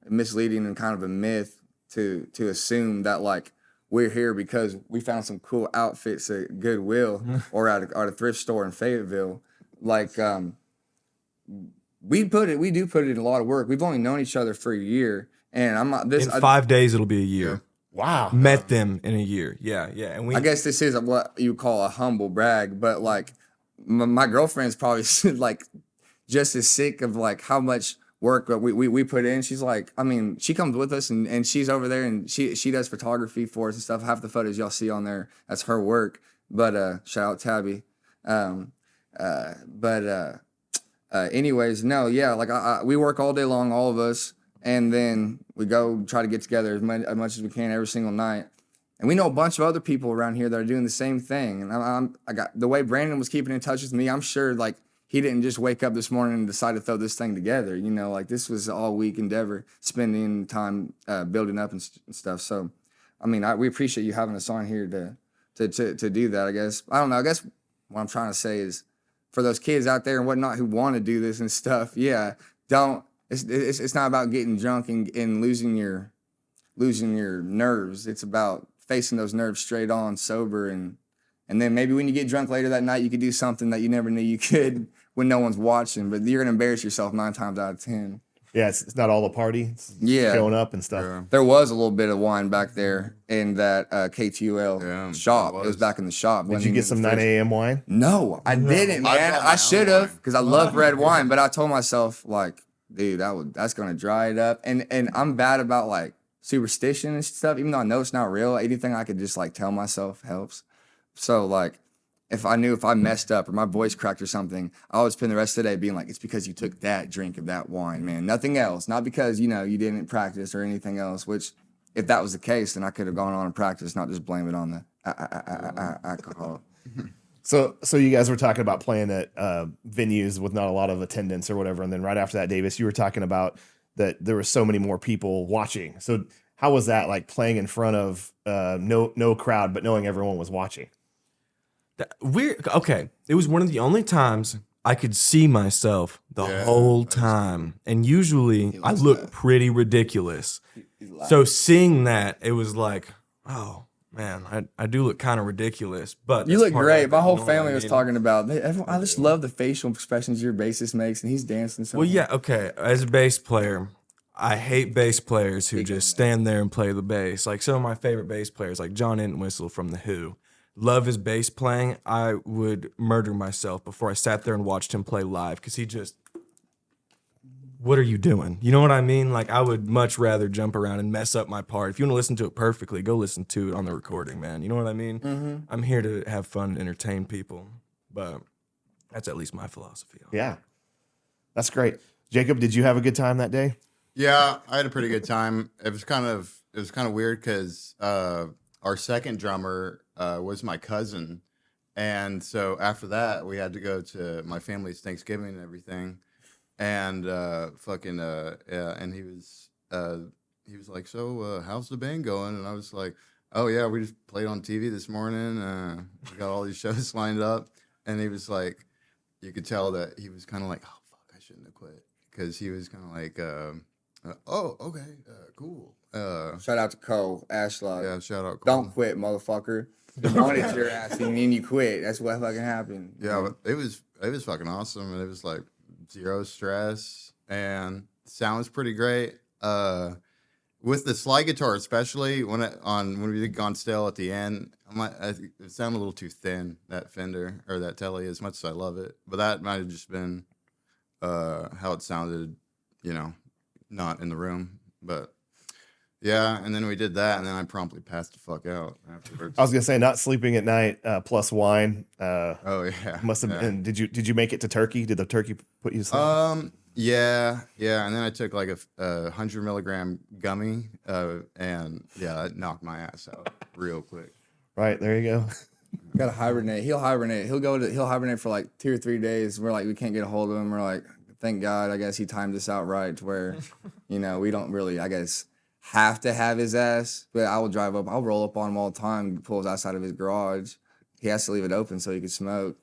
misleading and kind of a myth to assume that like we're here because we found some cool outfits at Goodwill or at a thrift store in Fayetteville. Like we do put it in a lot of work. We've only known each other for a year, and I'm not this. In 5 days, it'll be a year. Wow. Met them in a year. Yeah. And I guess this is what you call a humble brag, but like my girlfriend's probably like just as sick of like how much work that we put in. She's like, I mean, she comes with us and she's over there and she does photography for us and stuff. Half the photos y'all see on there, that's her work. But shout out Tabby. Anyways, no, yeah, like we work all day long, all of us, and then we go try to get together as much as we can every single night. And we know a bunch of other people around here that are doing the same thing. And I got the way Brandon was keeping in touch with me. I'm sure like he didn't just wake up this morning and decide to throw this thing together. You know, like this was all week endeavor, spending time building up and stuff. So, I mean, we appreciate you having us on here to do that. I guess I don't know. I guess what I'm trying to say is, for those kids out there and whatnot who want to do this and stuff, yeah, don't. It's not about getting drunk and losing your nerves. It's about facing those nerves straight on, sober, and then maybe when you get drunk later that night, you could do something that you never knew you could when no one's watching. But you're gonna embarrass yourself 9 times out of 10. Yeah, it's not all a party. It's Yeah. showing up and stuff. Yeah. There was a little bit of wine back there in that KTUL shop. It was back in the shop. Did you get some 9 a.m. wine? No, I didn't, I man. brought my I own should have wine. because I love red wine, but I told myself like, dude, that's gonna dry it up. And I'm bad about like superstition and stuff, even though I know it's not real. Anything I could just like tell myself helps. So like, if I messed up or my voice cracked or something, I would spend the rest of the day being like, it's because you took that drink of that wine, man. Nothing else. Not because, you know, you didn't practice or anything else, which if that was the case, then I could have gone on and practiced, not just blame it on the alcohol. So you guys were talking about playing at venues with not a lot of attendance or whatever, and then right after that, Davis, you were talking about that there were so many more people watching. So how was that, like playing in front of no crowd, but knowing everyone was watching? Okay. It was one of the only times I could see myself the whole time, and usually I look pretty ridiculous. So seeing that, it was like, oh. Man, I do look kind of ridiculous, but You look great. My whole you know what family I was mean? talking about. I just love the facial expressions your bassist makes, and he's dancing. So Well, yeah, okay. As a bass player, I hate bass players who just stand there and play the bass. Like some of my favorite bass players, like John Entwistle from The Who, love his bass playing. I would murder myself before I sat there and watched him play live because he just. What are you doing? You know what I mean? Like, I would much rather jump around and mess up my part. If you want to listen to it perfectly, go listen to it on the recording, man. You know what I mean? Mm-hmm. I'm here to have fun and entertain people, but that's at least my philosophy. Yeah, that's great. Jacob, did you have a good time that day? Yeah, I had a pretty good time. It was kind of weird because our second drummer was my cousin, and so after that we had to go to my family's Thanksgiving and everything. And and he was like, so how's the band going? And I was like, oh yeah, we just played on TV this morning. We got all these shows lined up. And he was like, you could tell that he was kind of like, oh fuck, I shouldn't have quit, because he was kind of like, oh okay, cool. shout out to Cole Ashlock. Yeah, shout out. Cole. Don't quit, motherfucker. You wanted your ass and then you quit. That's what fucking happened. Yeah, but it was fucking awesome, and it was like zero stress, and sound was pretty great. With the slide guitar, especially when we did Gone Stale at the end, it sounded a little too thin, that Fender or that Telly, as much as I love it. But that might have just been how it sounded, you know, not in the room. But Yeah, and then we did that, and then I promptly passed the fuck out afterwards. I was gonna say not sleeping at night plus wine. Oh yeah, Must have. yeah. And did you make it to Turkey? Did the turkey put you to sleep? Yeah, and then I took like a 100 milligram gummy, and yeah, that knocked my ass out real quick. Right, there you go. Gotta hibernate. He'll hibernate. He'll hibernate for like 2 or 3 days. We're like, we can't get a hold of him. We're like, thank God. I guess he timed us out right to where, we don't really, I guess, have to have his ass. But I will drive up. I'll roll up on him all the time. Pull his ass out of his garage. He has to leave it open so he can smoke.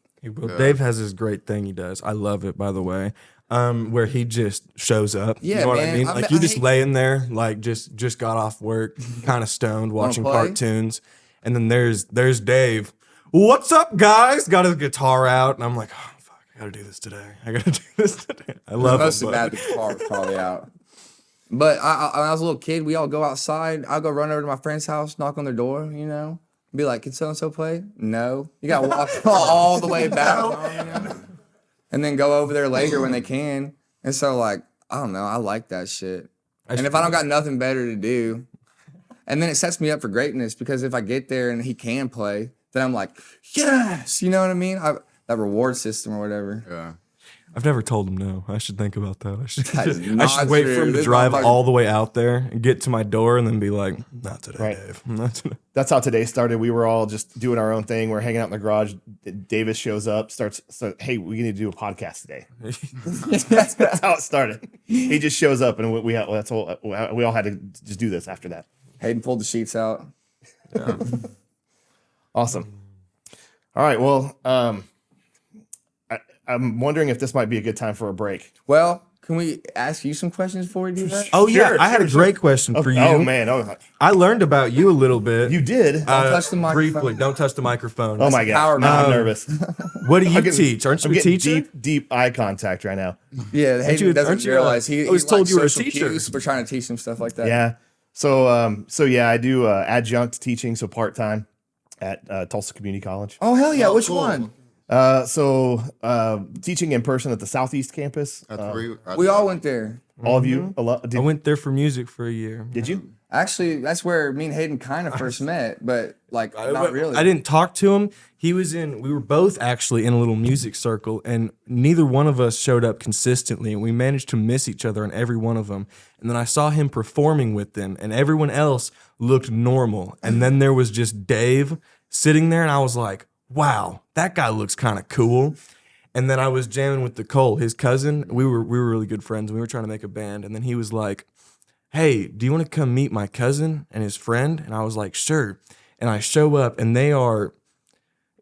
Dave has this great thing he does. I love it, by the way. Where he just shows up. Yeah, you know what man. I mean? Like you I just hate- laying there, like just got off work, kind of stoned, watching play? cartoons, and then there's Dave. What's up, guys? Got his guitar out, and I'm like, oh fuck, I gotta do this today. I love Most it. of bad the guitar was probably out. But when I was a little kid, we all go outside. I'll go run over to my friend's house, knock on their door, be like, can so-and-so play? No. You got to walk all the way back. And then go over there later when they can. And so, like, I don't know. I like that shit. And if I don't got nothing better to do, and then it sets me up for greatness because if I get there and he can play, then I'm like, yes. You know what I mean? That reward system or whatever. Yeah. I've never told him no. I should think about that. That is I not should wait for true. him to This drive motherfucker- all the way out there and get to my door and then be like, not today, Right. Dave. Not today. That's how today started. We were all just doing our own thing. We're hanging out in the garage. Davis shows up, hey, we need to do a podcast today. That's how it started. He just shows up, and we all had to just do this after that. Hayden pulled the sheets out. Awesome. All right. Well, I'm wondering if this might be a good time for a break. Well, can we ask you some questions before we do that? Oh, yeah. Sure, I had a sure. great question for you. Oh man. Oh, I learned about you a little bit. you did. Don't touch the microphone. Briefly, don't touch the microphone. Oh my gosh. power Now I'm move. nervous. What do you I'm getting- teach? Aren't you I'm a getting teacher? deep eye contact right now. Yeah, Hayden doesn't aren't you, realize he I was told likes you were a social teacher. cues. We're trying to teach him stuff like that. Yeah. So yeah, I do adjunct teaching, so part time at Tulsa Community College. Oh hell yeah! Oh, Which cool. one? Teaching in person at the Southeast campus. That's where We all went there. All of you. A lot. I went there for music for a year. Did you? Actually, that's where me and Hayden kind of first met, but like not really. I didn't talk to him. We were both actually in a little music circle, and neither one of us showed up consistently, and we managed to miss each other on every one of them. And then I saw him performing with them, and everyone else looked normal. And then there was just Dave sitting there, and I was like, wow, that guy looks kind of cool. And then I was jamming with Nicole, his cousin. We were really good friends. We were trying to make a band, and then he was like, hey, do you want to come meet my cousin and his friend? And I was like, sure. And I show up, and they are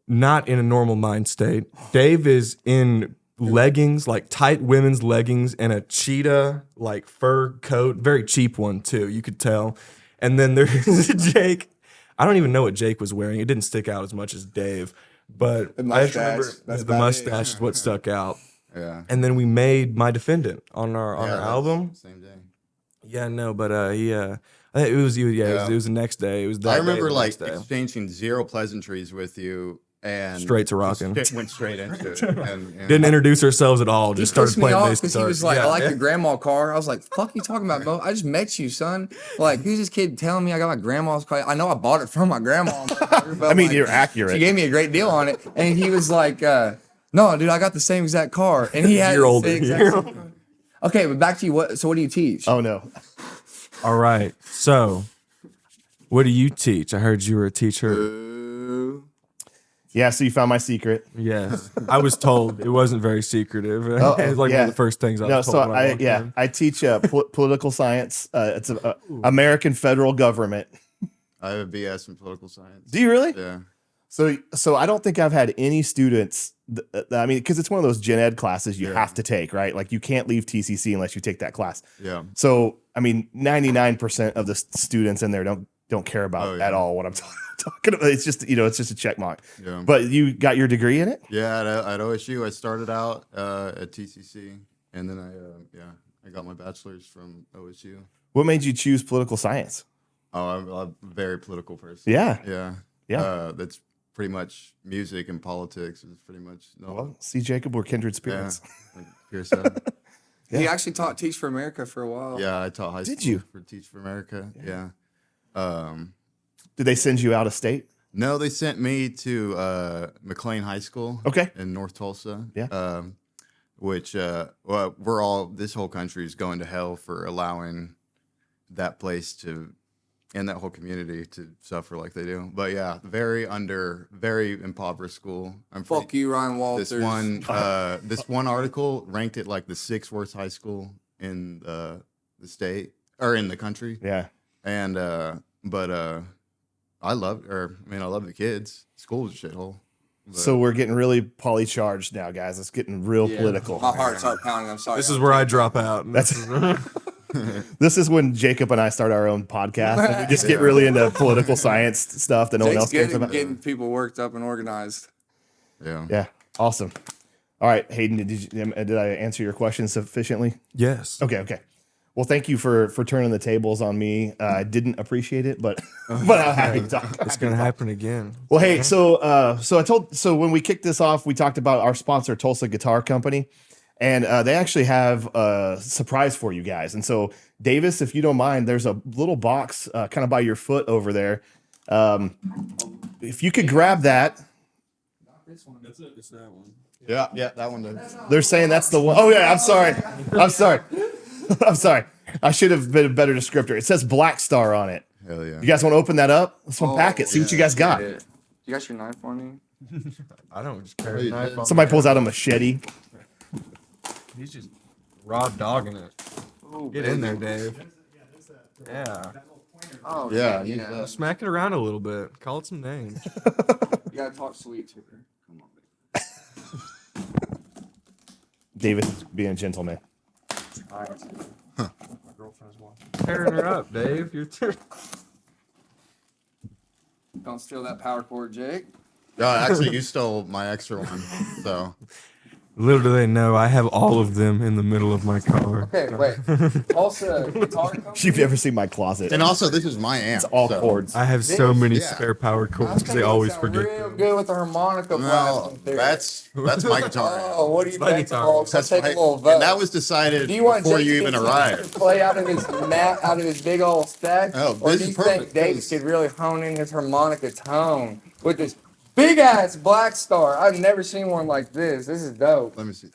not in a normal mind state. Dave is in leggings, like tight women's leggings, and a cheetah like fur coat, very cheap one too, you could tell. And then there's Jake. I don't even know what Jake was wearing. It didn't stick out as much as Dave, but The I just remember mustache, that's the about it. mustache is what stuck out. Yeah. And then we made My Defendant on our album. Same day. Yeah, no, but I think it was it was the next day. It was that I day, remember the like next day. exchanging zero pleasantries with you and Straight to just rocking. went straight into it. And Didn't introduce ourselves at all. Just started pissed me playing off bass because guitar. he was like, Yeah. I like your grandma car. I was like, fuck you talking about, Mo? I just met you, son. Like, who's this kid telling me I got my grandma's car? I know I bought it from my grandma. But I mean, like, you're accurate. She gave me a great deal on it. And he was like, no, dude, I got the same exact car. And he had You're the older. same exact same car. Okay, but back to you. So what do you teach? Oh no. All right. So, what do you teach? I heard you were a teacher. Yeah. So you found my secret. Yes, I was told it wasn't very secretive. It was like one yeah. of the first things I No, was told. so when I walked in. I teach political science. It's American federal government. I have a BS in political science. Do you really? Yeah. So I don't think I've had any students. I mean, because it's one of those gen ed classes you have to take, right? Like you can't leave TCC unless you take that class. Yeah. So I mean, 99% of the students in there don't care about yeah. at all what I'm talking about. It's just it's just a check mark. Yeah. But you got your degree in it? Yeah, at OSU, I started out at TCC, and then I got my bachelor's from OSU. What made you choose political science? Oh, I'm a very political person. Yeah. Yeah. That's pretty much music and politics is pretty much Well, see, Jacob, we're kindred spirits. like Pierce said. He actually taught Teach for America for a while. Yeah, I taught high Did school you? for Teach for America. Yeah. Did they send you out of state? No, they sent me to McLean High School. Okay. In North Tulsa. Yeah. Which well, this whole country is going to hell for allowing that place to, and that whole community to suffer like they do. But yeah, very impoverished school. Fuck you, Ryan Walters. This one article ranked it like the 6th worst high school in the state or in the country. Yeah. And I love the kids. School was a shithole. But So we're getting really polycharged now, guys. It's getting real political. My heart started pounding. I'm sorry. This is where I drop out. This is when Jacob and I start our own podcast. And we just get really into political science stuff that no one else Jake's cares good at about. getting people worked up and organized. yeah. Yeah. Awesome. All right, Hayden, did I answer your question sufficiently? Yes. Okay. Well, thank you for turning the tables on me. I didn't appreciate it, but I'm happy to talk. It's gonna happen again. Well, hey, so when we kicked this off, we talked about our sponsor, Tulsa Guitar Company, and they actually have a surprise for you guys. And so, Davis, if you don't mind, there's a little box kind of by your foot over there. If you could grab that. That's it. It's that one. Yeah, that one did. They're saying that's the one. Oh yeah, I'm sorry. I'm sorry. I should have been a better descriptor. It says Black Star on it. Hell yeah. You guys want to open that up? Let's unpack it. See what you guys got. Yeah. You got your knife on you? I don't just carry a knife on. Somebody pulls out a machete. He's just raw dogging it. Ooh, Get in there, Dave. Yeah. Oh, Yeah, yeah. Smack it around a little bit. Call it some names. You gotta talk sweet to her. Come on, David being a gentleman. baby. My girlfriend's watching. Tearing her up, Dave. You're Don't steal that power cord, Jake. No, actually, you stole my extra one. So Little do they know, I have all of them in the middle of my car. Okay, wait. Also, guitar company? You've ever seen my closet? and also this is my amp. It's all so. chords. I have so many Yeah. spare power cords because they That's always sound forget real them. good with the harmonica No, blasting through. that's my guitar. amp. Oh, what do you my think, guitar. folks? Let's take a little vote. and that was decided Do you want before Jake you to even get arrived. to play out of his out of his big old stack? Oh, or this do you is think perfect, Davis 'cause- could really hone in his harmonica tone with this big ass Black Star? I've never seen one like this. This is dope. Let me see.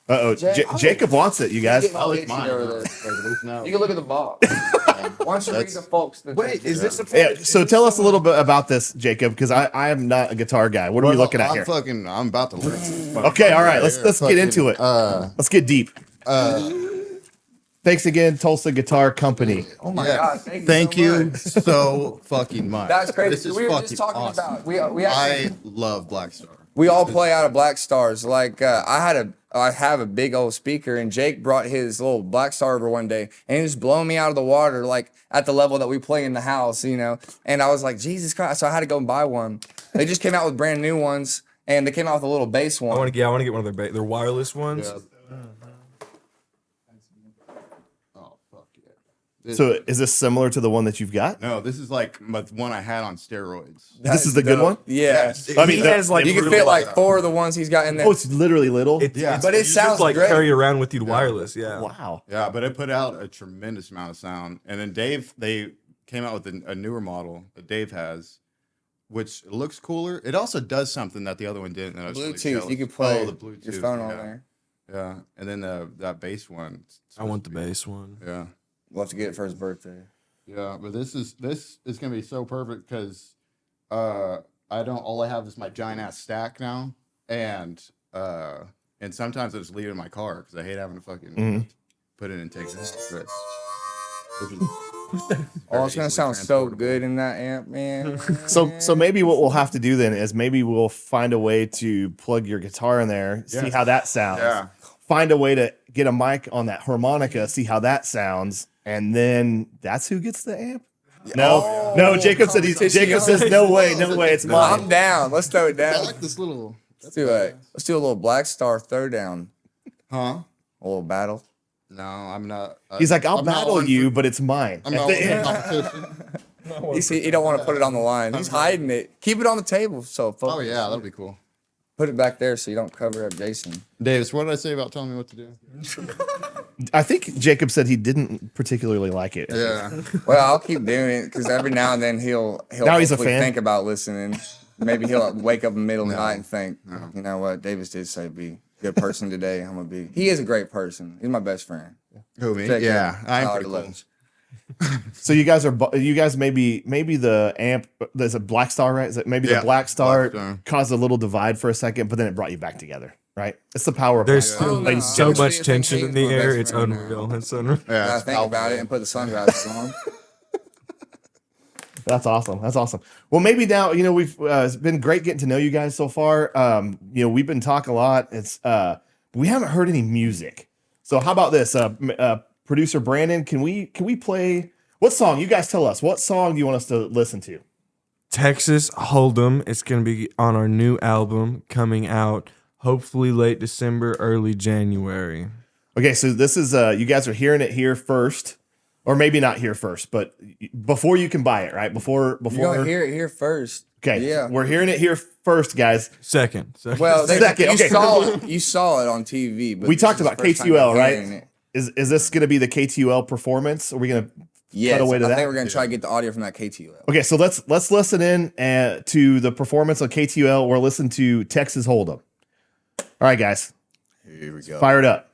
Uh-oh. Jacob wants it, you guys. Getting all like itchy mine. over there. No. You can look at the box. Why don't you read That's- the folks? Wait, is this a Yeah, so tell us a little bit about this, Jacob, because I am not a guitar guy. What are we looking at here? I'm about to learn. Okay, all right. Let's get into it. Let's get deep. Thanks again, Tulsa Guitar Company. Oh my Yeah. God! Thank so you much. so fucking much. That's crazy. This is We were fucking just talking awesome. about we actually I love Black Star. we all play out of Black Stars. Like I have a big old speaker, and Jake brought his little Black Star over one day, and he was blowing me out of the water, like at the level that we play in the house, you know. And I was like, Jesus Christ! So I had to go and buy one. They just came out with brand new ones, and they came out with a little bass one. I want to get one of their wireless ones. Yeah. Oh fuck yeah. So is this similar to the one that you've got? No, this is like the one I had on steroids. This is the good one? Yeah. I mean, He has like You can really- fit like 4 of the ones he's got in there. Oh, it's literally little. Yeah. But it you just, sounds like great. carry around with you wireless. Yeah. Wow. Yeah, but it put out a tremendous amount of sound. And then they came out with a newer model that Dave has, which looks cooler. It also does something that the other one didn't. And I was really Bluetooth. jealous. You can play Oh, the Bluetooth, your phone on yeah. there. Yeah, and then that bass one. I want the bass one. Yeah, We'll have to get it for his birthday. yeah, but this is gonna be so perfect because all I have is my giant ass stack now, and sometimes I just leave it in my car because I hate having to fucking put it in and take it out. But this is Oh, it's gonna sound so good in that amp, man. So maybe what we'll have to do then is maybe we'll find a way to plug your guitar in there, see Yes. how that sounds. Yeah. Find a way to get a mic on that harmonica, see how that sounds, and then that's who gets the amp. No, Jacob said Jacob says no way, it's I'm mine. down. Let's throw it I down. like this little. Let's do a little Black Star throwdown. Huh? A little battle. No, I'm not. He's like, I'll I'm not battle one you, for- but it's mine. I'm At not the one for end. competition. You see, he don't want to put it on the line. He's hiding it. Keep it on the table, so folks. Oh yeah, that'll be cool. Put it back there so you don't cover up Jason. Davis, what did I say about telling me what to do? I think Jacob said he didn't particularly like it. Yeah. Well, I'll keep doing it because every now and then he'll Now he's a hopefully fan? think about listening. Maybe he'll wake up in the middle of the night and think, you know what, Davis did say be a good person today. I'm gonna be. He is a great person. He's my best friend. Who, me? Check Yeah. him. I'm Solid pretty love. close. So you guys maybe the amp, there's a Black Star, right? Is it maybe the Yeah, Black Star Black Star. caused a little divide for a second, but then it brought you back together, right? It's the power of There's Black Star. still no. so Honestly, I much think tension in Hayden's the my air. best It's friend now. unreal. It's unreal. Yeah. I it's think about it and put the sunglasses on. That's awesome. That's awesome. Well, maybe now, we've it's been great getting to know you guys so far. We've been talking a lot. It's we haven't heard any music. So how about this? Producer Brandon, can we play what song? You guys tell us. What song do you want us to listen to? Texas Hold'em. It's going to be on our new album coming out hopefully late December, early January. Okay, so this is you guys are hearing it here first. Or maybe not here first, but before you can buy it, right? Before You're gonna hear it here first. Okay, Yeah. we're hearing it here first, guys. Second. Well, Second, okay. You saw it on TV. But We this talked is the about first time KTUL, you're hearing right? it. Is this going to be the KTUL performance? Are we going to Yes, cut away to I that? think we're gonna try to get the audio from that KTUL. Okay, so let's listen in to the performance on KTUL or listen to Texas Hold'em. All right, guys, Here we go. fire it up.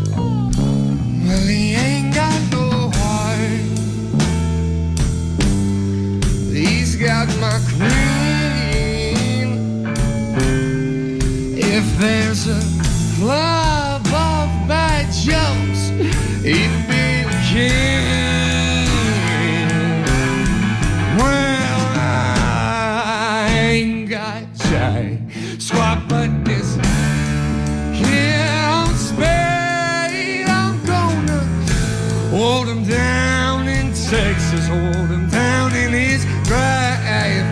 Well, he ain't got no heart. He's got my queen. If there's a club of bad jokes, he'd be the king. Well, I ain't got jive squat, but this here on Spade, I'm gonna hold him down in Texas, hold him down in his grave.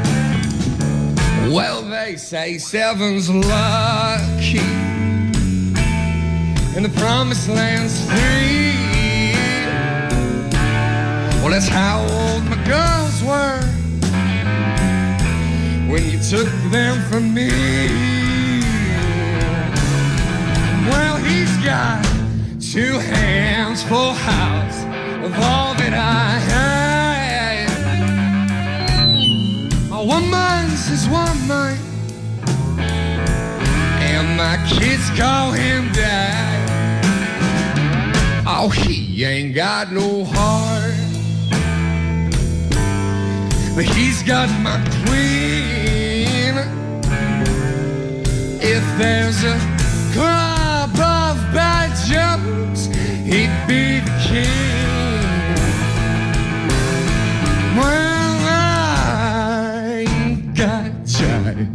Well, they say seven's lucky and the promised land's free. Well, that's how old my girls were when you took them from me. Well, he's got two hands, full house of all that I had. My woman's his woman, and my kids call him dad. Oh, he ain't got no heart, but he's got my queen. If there's a club of bad jokes, he'd be the king. Well, I ain't got jive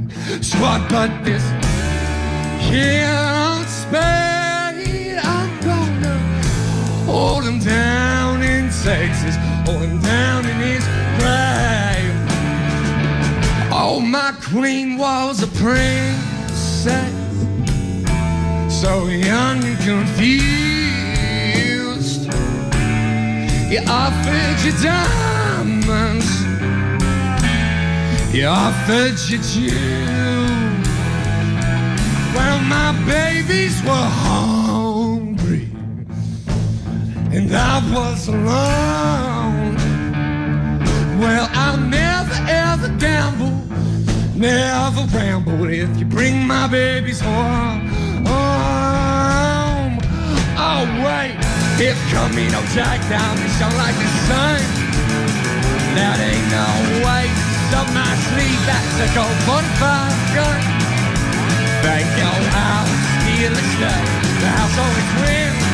squat, but this here on Spade, I'm gonna hold him down in Texas, hold him down in his grave. Oh, my queen was a princess, so young and confused. You offered your diamonds, you offered your jewels. Well, my babies were hungry, and I was alone. Well, I'll never ever gamble, never ramble if you bring my babies home. Oh wait, if Camino Jack down, they shine like the sun. That ain't no waste of my sleeve, that's a Colt 45 gun. Thank your house, steal a stay, the house always wins.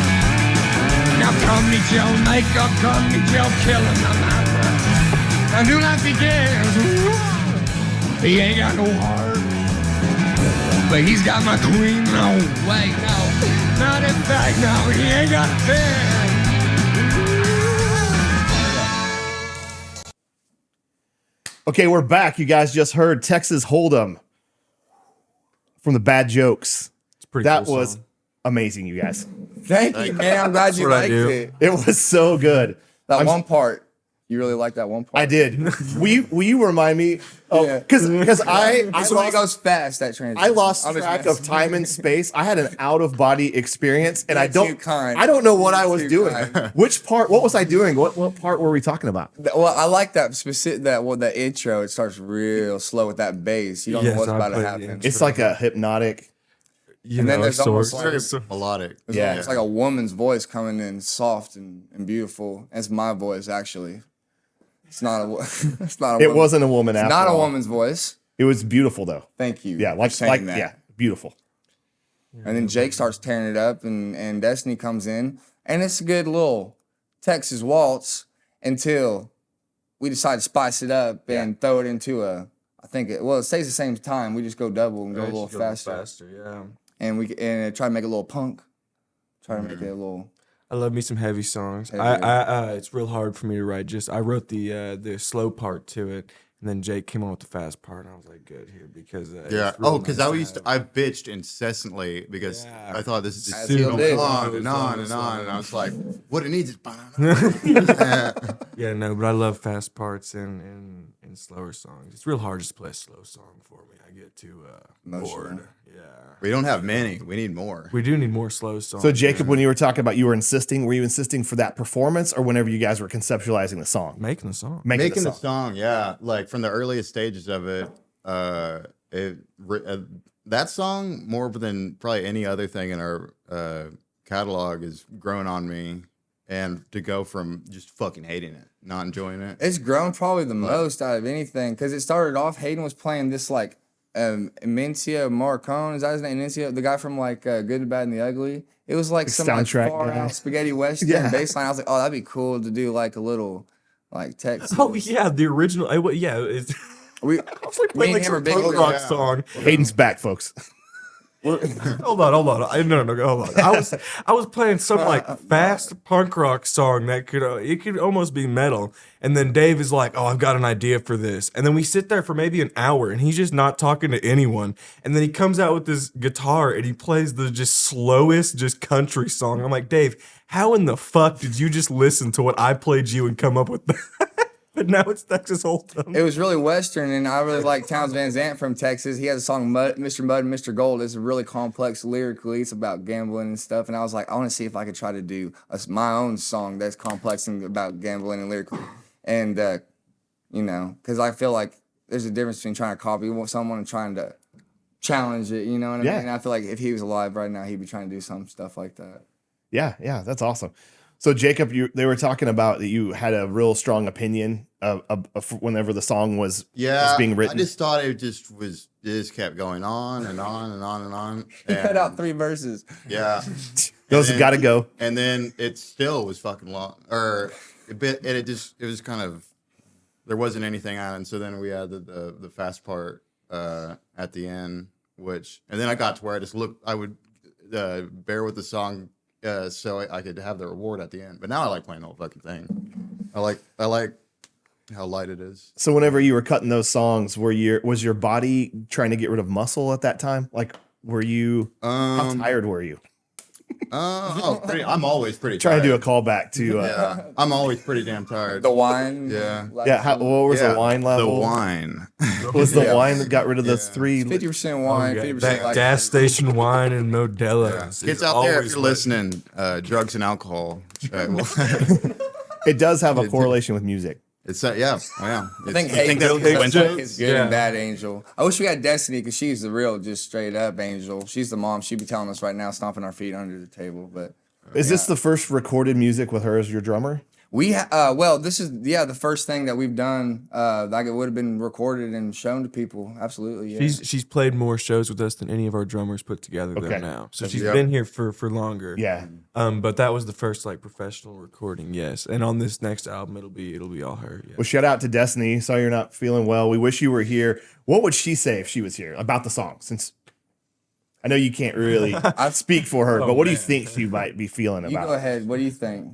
Now come meet your maker, come meet your killer, my man. A new life begins. Ooh. He ain't got no heart, but he's got my queen. No, wait, no, not in fact, no, he ain't got a thing. Okay, we're back. You guys just heard Texas Hold'em. from the Bad Jokes. It's a pretty That cool was song. amazing, you guys. Thank you, man. I'm glad you what I liked do. it. It was so good. That one part. You really like that one part? I did. Will you remind me? Oh, Yeah. because I It's when it goes fast, that transition. I lost I'm just track messing. of time and space. I had an out of body experience, and You're I don't. too kind. I don't know what You're I was too doing. kind. Which part? What was I doing? What part were we talking about? Well, I like that specific that intro. It starts real slow with that bass. You don't Yes, know what's I about to played the happen. intro. It's like a hypnotic. You And then know, there's almost sort like- of. Very melodic. It's like a woman's voice coming in soft and beautiful. It's my voice actually. It's not a. It's not a. It woman. wasn't a woman. It's After not a all. woman's voice. It was beautiful though. Thank you. Yeah, for saying that. yeah, beautiful. And then Jake starts tearing it up, and Destiny comes in, and it's a good little Texas waltz until we decide to spice it up and throw it into a. I think it stays the same time. We just go double and go a little faster, Yeah. and try to make it a little punk. Try to make it a little. I love me some heavy songs. Heavy. It's real hard for me to write. I wrote the slow part to it, and then Jake came on with the fast part, and I was like, good here because Yeah. it's real Oh, because nice to have. I bitched incessantly because Yeah. I thought this is As just he'll going do. on and on and on, and I was like, what it needs is. Yeah, no, but I love fast parts and slower songs. It's real hard just to play a slow song for me. I get too Emotional. bored. Yeah, We don't have many. We need more. we do need more slow songs. So Jacob, when you were talking about were you insisting for that performance, or whenever you guys were conceptualizing the song, making the song. making Making the the song? song, yeah, like from the earliest stages of it, that song more than probably any other thing in our catalog is grown on me, and to go from just fucking hating it, not enjoying it. It's grown probably the most out of anything because it started off. Hayden was playing this like Mencia Marcone. Is that his name? Mencia, the guy from like Good, the Bad, and the Ugly. It was like some like soundtrack far guy. out spaghetti western bass line. I was like, oh, that'd be cool to do like a little like Texas. Oh yeah, the original. It's We, I was like me playing and like him are some big. punk rock song. Hayden's back, folks. Hold on. No, hold on. I was playing some like fast punk rock song that could almost be metal, and then Dave is like, "Oh, I've got an idea for this," and then we sit there for maybe an hour, and he's just not talking to anyone, and then he comes out with this guitar and he plays the just slowest just country song. I'm like, Dave, how in the fuck did you just listen to what I played you and come up with that? But now it's Texas Hold'em. It was really Western, and I really like Towns Van Zandt from Texas. He has a song, Mr. Mud and Mr. Gold. It's really complex lyrically. It's about gambling and stuff. And I was like, I want to see if I could try to do my own song that's complex and about gambling and lyrically. And, because I feel like there's a difference between trying to copy someone and trying to challenge it. You know what I Yeah. mean? I feel like if he was alive right now, he'd be trying to do some stuff like that. Yeah, that's awesome. So Jacob, they were talking about that you had a real strong opinion of whenever the song was being written. I just thought it just kept going on and on and on and on. He cut out 3 verses. Yeah. Those have got to go. And then it still was fucking long, or a bit. And it was kind of, there wasn't anything on it. And so then we added the fast part at the end, and then I got to where I would bear with the song so I could have the reward at the end. But now I like playing the whole fucking thing. I like how light it is. So whenever you were cutting those songs, was your body trying to get rid of muscle at that time? Like, were you how tired were you? I'm always pretty Trying tired. to do a callback to Yeah, I'm always pretty damn tired. The wine. Yeah. what was the wine level? The wine. Was the wine that got rid of those 3? 50% wine, 50% That like gas station wine and Modelo. is Kids out there, if always you're what- listening, drugs and alcohol. It does have a correlation with music. It's yeah. I think you think that's Hayden coincidence? is good Yeah. and bad angel. I wish we had Destiny because she's the real, just straight up angel. She's the mom. She'd be telling us right now, stomping our feet under the table. But Is this the first recorded music with her as your drummer? this is the first thing that we've done. Like it would have been recorded and shown to people. Absolutely, yeah. She's played more shows with us than any of our drummers put together Okay. there now. So she's Yep. been here for longer. Yeah. But that was the first like professional recording, yes. And on this next album, it'll be all her. Yeah. Well, shout out to Destiny. Saw you're not feeling well. We wish you were here. What would she say if she was here about the song? Since I know you can't really speak for her, but what do you think she might be feeling You about go it? ahead. What do you think?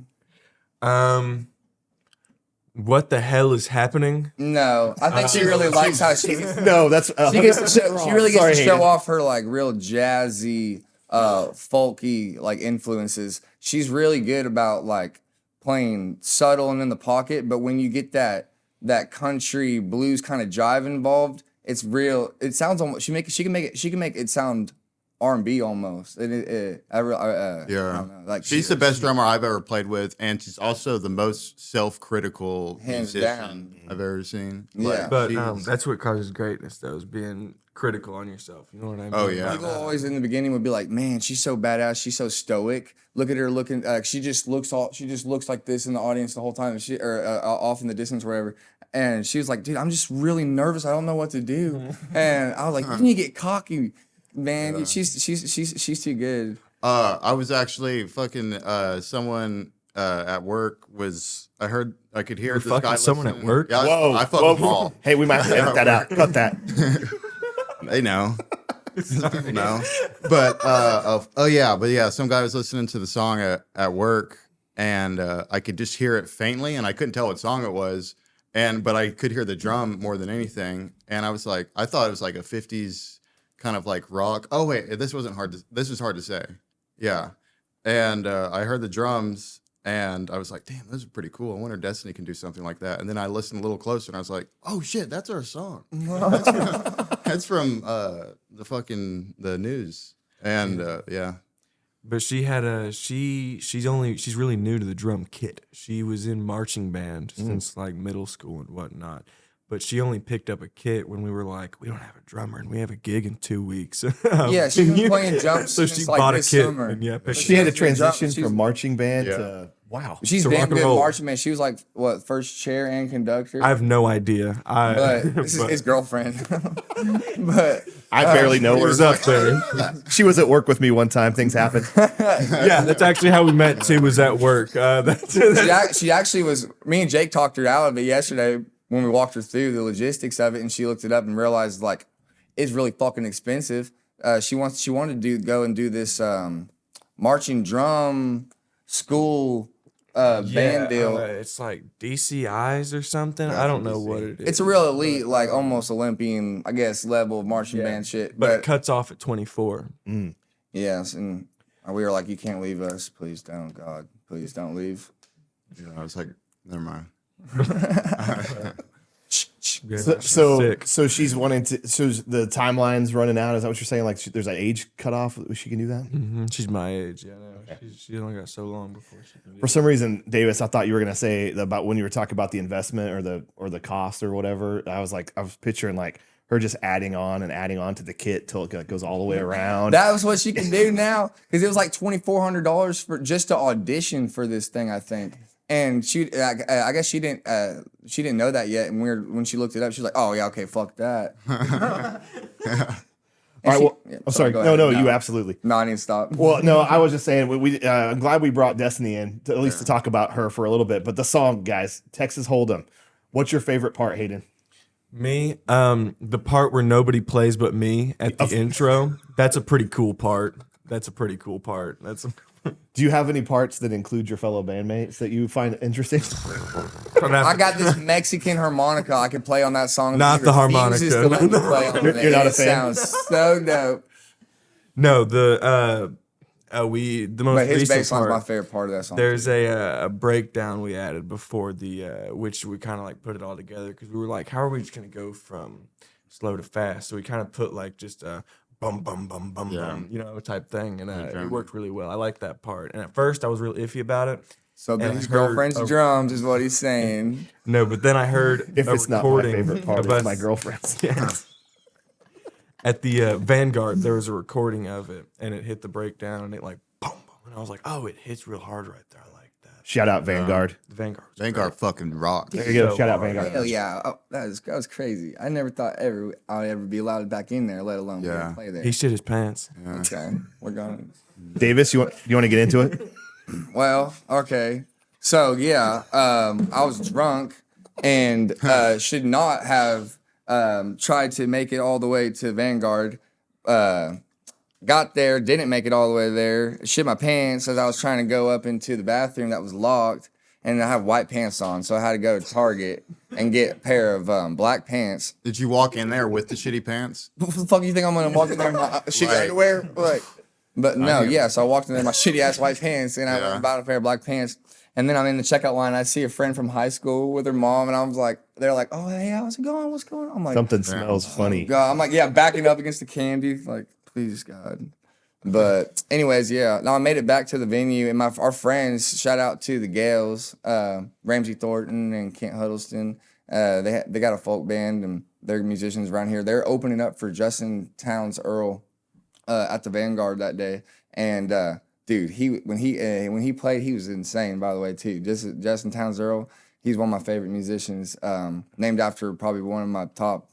What the hell is happening? No, I think she really likes how she No, that's she gets to show, she really gets Sorry, to show Hayden. off her like real jazzy, folky like influences. She's really good about like playing subtle and in the pocket, but when you get that country blues kind of jive involved, it's real. It sounds almost she can make it sound R&B almost. I Yeah, don't know, like she's the best drummer I've ever played with, and she's also the most self-critical Hands musician down. I've ever seen. Yeah. But she's- that's what causes greatness, though, is being critical on yourself. You know what I mean? Oh, yeah. People always in the beginning would be like, "Man, she's so badass. She's so stoic. Look at her looking. She just looks like this in the audience the whole time. Off in the distance, wherever." And she was like, "Dude, I'm just really nervous. I don't know what to do." And I was like, "You need to get cocky, man. She's too good." I was actually fucking someone at work was. I heard I could hear You're this fucking guy someone at listening. work? Yeah, Whoa, I fucked whoa, them all. Hey, we might have to edit that out. Cut that. They know. No, but yeah, some guy was listening to the song at work, and I could just hear it faintly, and I couldn't tell what song it was, but I could hear the drum more than anything, and I was like, I thought it was like a '50s kind of like rock. Oh wait, this was hard to say. Yeah, and I heard the drums, and I was like, damn, this is pretty cool. I wonder if Destiny can do something like that. And then I listened a little closer, and I was like, oh shit, that's our song. That's from the news. And yeah. But she had she's really new to the drum kit. She was in marching band since like middle school and whatnot. But she only picked up a kit when we were like, we don't have a drummer and we have a gig in 2 weeks. Yeah, she's been playing drums So since she like bought a this kit. summer. And yeah, picked She had to She's been transition she's- from marching band Yeah. to wow. She's to been rock and good roll. marching man. She was like what first chair and conductor. I have no idea. but this is his girlfriend. But I barely know He her. was up there. She was at work with me one time. Things happened. Yeah, that's actually how we met too. Was at work. she actually was. Me and Jake talked her out of it yesterday when we walked her through the logistics of it, and she looked it up and realized like it's really fucking expensive. She wanted to go and do this marching drum school band deal. It's like DCIs or something. I don't know what it is. It's a real elite, like almost Olympian, I guess, level of marching band shit. but it cuts off at 24. Yes, and we were like, "You can't leave us, please don't, God, please don't leave." Yeah, I was like, never mind. So she's wanting to. So the timeline's running out. Is that what you're saying? Like there's an age cutoff. She can do that. She's my age. Yeah, no, she only got so long before she can do For some reason, Davis, I thought you were gonna say about when you were talking about the investment or the cost or whatever. I was picturing like her just adding on to the kit till it goes all the way around. That was what she can do now, because it was like $2,400 for just to audition for this thing, I think. And I guess she didn't know that yet. And when she looked it up, she was like, "Oh yeah, okay, fuck that." All right. Well, I'm sorry. go ahead. No, you absolutely. No, I need to stop. Well, no, I was just saying I'm glad we brought Destiny in to at least to talk about her for a little bit. But the song, guys, Texas Hold'em. What's your favorite part, Hayden? Me, the part where nobody plays but me at the intro. That's a pretty cool part. Do you have any parts that include your fellow bandmates that you find interesting? I got this Mexican harmonica I could play on that song. Not He the refuses harmonica. to let me play on it. You're not a It fan? sounds so dope. No, the most But his recent bass line's part. my favorite part of that song. There's a breakdown we added before which we kind of like put it all together because we were like, how are we just gonna go from slow to fast? So we kind of put like just a bum bum bum bum bum, type thing, and it worked really well. I like that part. And at first I was real iffy about it. So and his I heard girlfriend's drums is what he's saying. No, but then I heard If a it's not my recording favorite part, of it's us- my girlfriend's. At the Vanguard, there was a recording of it, and it hit the breakdown, and it like boom, boom, and I was like, "Oh, it hits real hard right there. I like that." Shout out Vanguard. The Vanguard. was Vanguard fucking rocks. There you go. So Shout out hard. Vanguard. Hell yeah, that was crazy. I never thought I'd ever be allowed back in there, let alone be able to play there. great. He shit his pants. Okay, we're going. Davis, you want to get into it? Well, okay. So yeah, I was drunk and should not have tried to make it all the way to Vanguard. Got there, didn't make it all the way there. Shit my pants as I was trying to go up into the bathroom that was locked. and I have white pants on, so I had to go to Target and get a pair of black pants. Did you walk in there with the shitty pants? What the fuck you think I'm gonna walk in there in my shitty Right. underwear? Like, but no, am. yeah. So I walked in there in my shitty ass white pants, and I went and bought a pair of black pants. And then I'm in the checkout line. I see a friend from high school with her mom, and I was like, they're like, "Oh, hey, how's it going? What's going on?" I'm like, Something smells funny. God, I'm like, yeah, backing up against the candy, like, please, God. But anyways, yeah, no, I made it back to the venue, and our friends, shout out to the Gales, Ramsey Thornton and Kent Huddleston. They got a folk band, and they're musicians around here. They're opening up for Justin Towns Earl at the Vanguard that day, and dude, when he played, he was insane. By the way, too, Justin Towns Earl, he's one of my favorite musicians, named after probably one of my top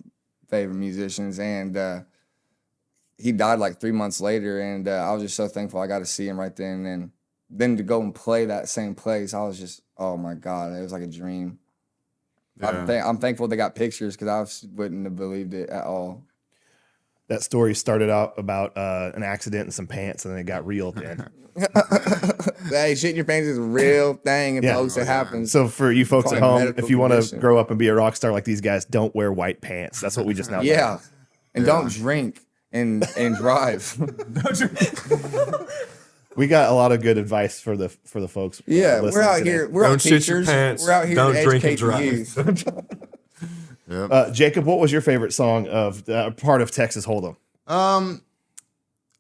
favorite musicians, and he died like 3 months later, and I was just so thankful I got to see him right then. And then to go and play that same place, I was just, oh my God, it was like a dream. Yeah. I'm thankful they got pictures because I wouldn't have believed it at all. That story started out about an accident and some pants, and then it got real at the end. Hey, shit in your pants is a real thing. If Yeah. it happens. So for you folks at Probably home, medical if you want to condition. grow up and be a rock star like these guys, don't wear white pants. That's what we just now learned. Yeah, and don't drink and drive. We got a lot of good advice for the folks. Yeah, we're listening out today. here. We're out Don't shit your teachers. pants. We're out here Don't to drink and educate the drive. youth. Yep. Jacob, what was your favorite song of part of Texas Hold'em?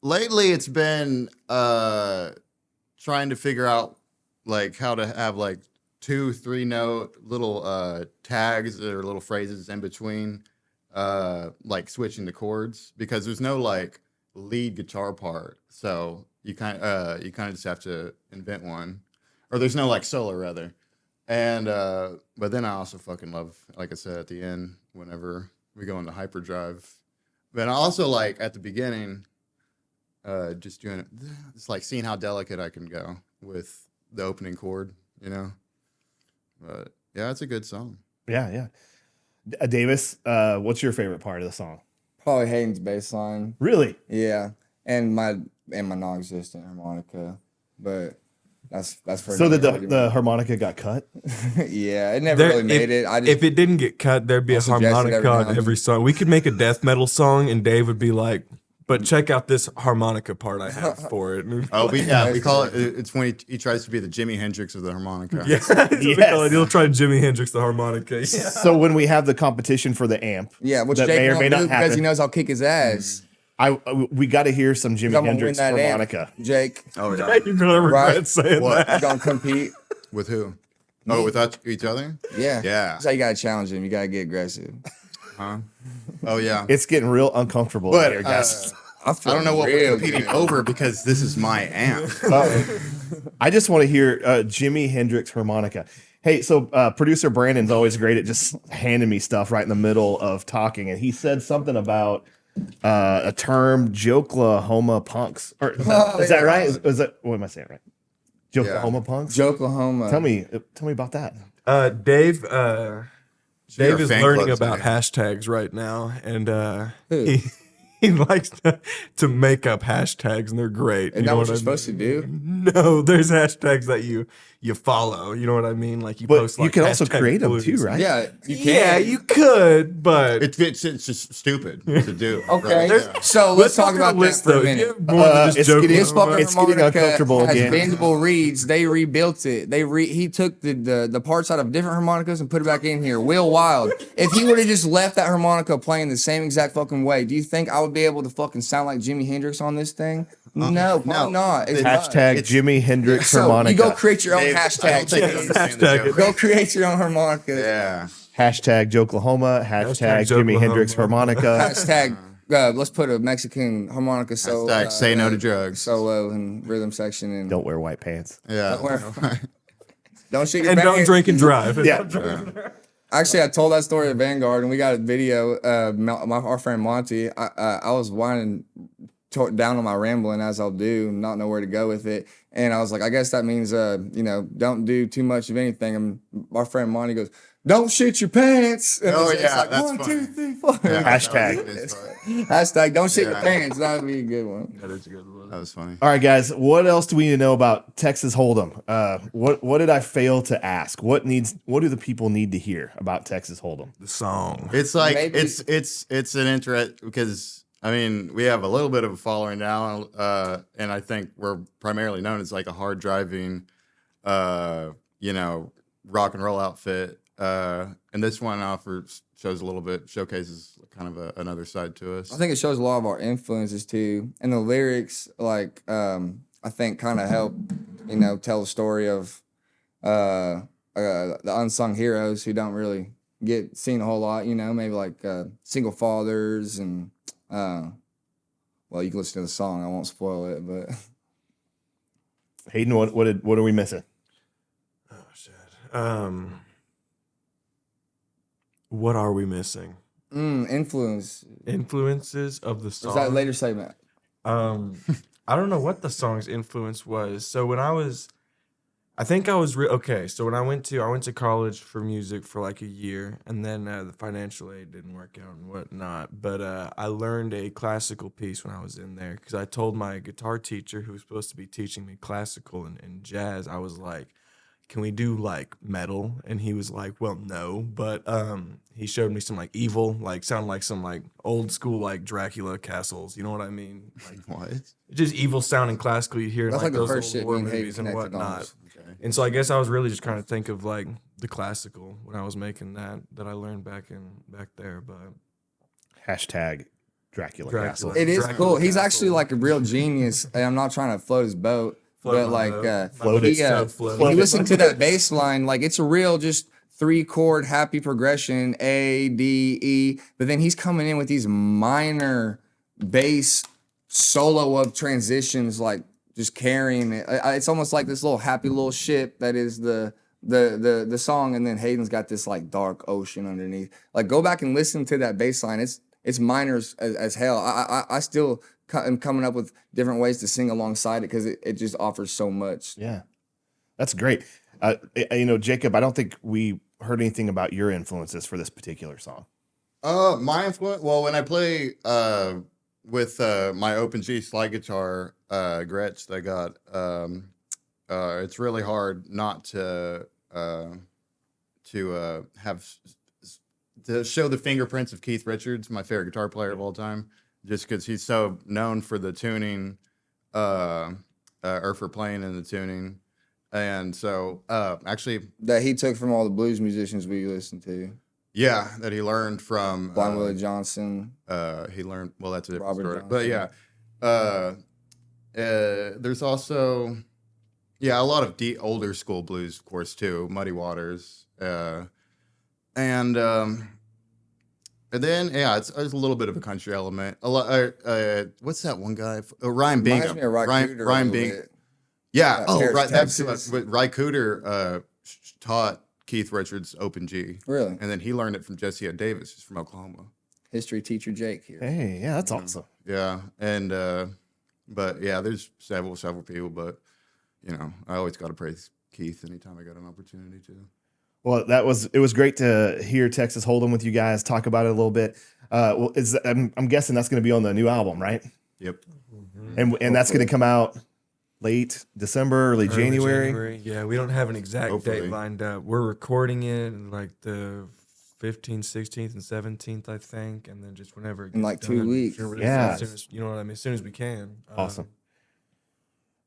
Lately it's been trying to figure out like how to have like 2-3 note little tags or little phrases in between like switching the chords, because there's no like lead guitar part, so you kind of just have to invent one, or there's no like solo rather. And but then I also fucking love, like I said at the end, whenever we go into hyperdrive. But I also like at the beginning, just doing it. It's like seeing how delicate I can go with the opening chord, you know. But yeah, it's a good song. Yeah. Davis, what's your favorite part of the song? Probably Hayden's bass line. Really? Yeah, and my non-existent harmonica, but that's for So another that the argument. harmonica got cut? Yeah, it never really made it. I just If it didn't get cut, there'd be a I'll suggest it every harmonica now on and every then. song. We could make a death metal song, and Dave would be like, "But check out this harmonica part I have for it." Oh, we call it. It's when he tries to be the Jimi Hendrix of the harmonica. Yeah, that's what we call it. He'll try Jimi Hendrix the harmonica. Yeah. So when we have the competition for the amp, yeah, which that Jake may or won't may do not because he happen, knows I'll kick his ass. we got to hear some I'm Jimi gonna win Hendrix that harmonica. amp, Jake. Oh yeah. You're gonna regret Right. saying What? that. Gonna compete. With who? Oh, with each other? Yeah, Yeah. That's how you gotta challenge him. You gotta get aggressive. Huh? Oh yeah. It's getting real uncomfortable But here, guys. I don't know what we're competing over because this is my amp. I just want to hear Jimi Hendrix harmonica. Hey, so producer Brandon's always great at just handing me stuff right in the middle of talking, and he said something about a term, Joklahoma punks. Or is that right? Is that, what am I saying right? Joklahoma punks. Joklahoma. Tell me about that. Dave Your is fan learning club's about name. hashtags right now, and Who? he likes to make up hashtags, and they're great. Isn't that what you're supposed to do? No, there's hashtags that you follow. You know what I mean? Like you But post. you Like can also hashtag create them blues. too, right? Yeah, you can. Yeah, you could, but It's just stupid to do. Okay, Right? Yeah. so let's talk go about through the that for a though. minute. You have more than just it's joking. getting- This fucking It's getting harmonica uncomfortable has again. bendable reeds. They rebuilt it. He took the parts out of different harmonicas and put it back in here. Will Wild. If he would have just left that harmonica playing the same exact fucking way, do you think I would be able to fucking sound like Jimi Hendrix on this thing? No, probably no. not. It's Hashtag It's- Jimi Hendrix So harmonica. you go create your own Dave, I don't hashtag. think you understand the Hashtag joke. Go create your own harmonica. Yeah. Hashtag Joklahoma. Hashtag Jimi Joklahoma. Hendrix harmonica. Hashtag. Let's put a Mexican harmonica solo. Hashtag say no to drugs. Solo and rhythm section and Don't wear white pants. Yeah. don't shoot your and don't pants. drink and drive. Yeah. Actually, I told that story at Vanguard, and we got a video. Our friend Monty, I was whining down on my rambling as I'll do, not know where to go with it. And I was like, I guess that means, don't do too much of anything. And our friend Monty goes, "Don't shit your pants." And Oh, it's yeah, like, that's 1, 2, funny. 3, 4. Hashtag. Hashtag don't shit your Yeah. pants. That would be a good one. That is a good one. That was funny. All right, guys. What else do we need to know about Texas Hold'em? What did I fail to ask? What do the people need to hear about Texas Hold'em? The song. It's like Maybe- it's an interest because I mean we have a little bit of a following now, and I think we're primarily known as like a hard driving, rock and roll outfit. And this one showcases kind of another side to us. I think it shows a lot of our influences too, and the lyrics, like I think, kind of help, tell the story of the unsung heroes who don't really get seen a whole lot. Maybe like single fathers and well, you can listen to the song. I won't spoil it, but Hayden, what are we missing? Oh shit. What are we missing? influence. Influences of the song. Is that a later segment? I don't know what the song's influence was. So when I was, I think I was okay. So when I went to college for music for like a year, and then the financial aid didn't work out and whatnot. But I learned a classical piece when I was in there because I told my guitar teacher, who was supposed to be teaching me classical and jazz, I was like, can we do like metal? And he was like, well, no. But he showed me some like evil, like sound like some like old school like Dracula castles. You know what I mean? Like What? just evil sounding classical you hear in That's like like the those first old shit war me and Hayden movies and connected on. whatnot. Okay. And so I guess I was really just trying to think of like the classical when I was making that I learned back there. But Hashtag Dracula Dracula. Castle. It is Dracula cool. He's Castle. actually like a real genius. And I'm not trying to float his boat, but like Float it. Float if it. you listen to that bass line, like it's a real just 3-chord happy progression, A, D, E. But then he's coming in with these minor bass solo of transitions, like just carrying it. It's almost like this little happy little ship that is the song, and then Hayden's got this like dark ocean underneath. Like go back and listen to that bass line. It's minor as hell. I still am coming up with different ways to sing alongside it because it just offers so much. Yeah, that's great. Jacob, I don't think we heard anything about your influences for this particular song. My influence. Well, when I play with my open G slide guitar, Gretsch, that I got, it's really hard not to show the fingerprints of Keith Richards, my favorite guitar player of all time, just because he's so known for the tuning, or for playing in the tuning. And so, actually, That he took from all the blues musicians we listened to. yeah, that he learned from Blind Willie Johnson. he learned, well, that's a different Robert story. Johnson. But yeah, there's also, a lot of older school blues, of course, too. Muddy Waters, and then it's a little bit of a country element. A lot. What's that one guy? Ryan Reminds Bingham. me of Ry Cooder a Ryan little Bingham. bit. Yeah. Paris, Right. That's Texas. what Ry Cooder taught Keith Richards open G, Really? and then he learned it from Jesse Davis, who's from Oklahoma. History teacher Jake here. Hey, yeah, that's awesome. Yeah, and but yeah, there's several people, but I always got to praise Keith anytime I got an opportunity to. Well, it was great to hear Texas Hold'em with you guys, talk about it a little bit. Well, I'm guessing that's going to be on the new album, right? Yep. And that's going to come out late December, early January. Yeah, we don't have an exact Hopefully. date lined up. We're recording it like the 15th, 16th, and 17th, I think, and then just whenever it In gets like 2 done, weeks. sure, Yeah. as soon as, you know what I mean, as soon as we can. Awesome.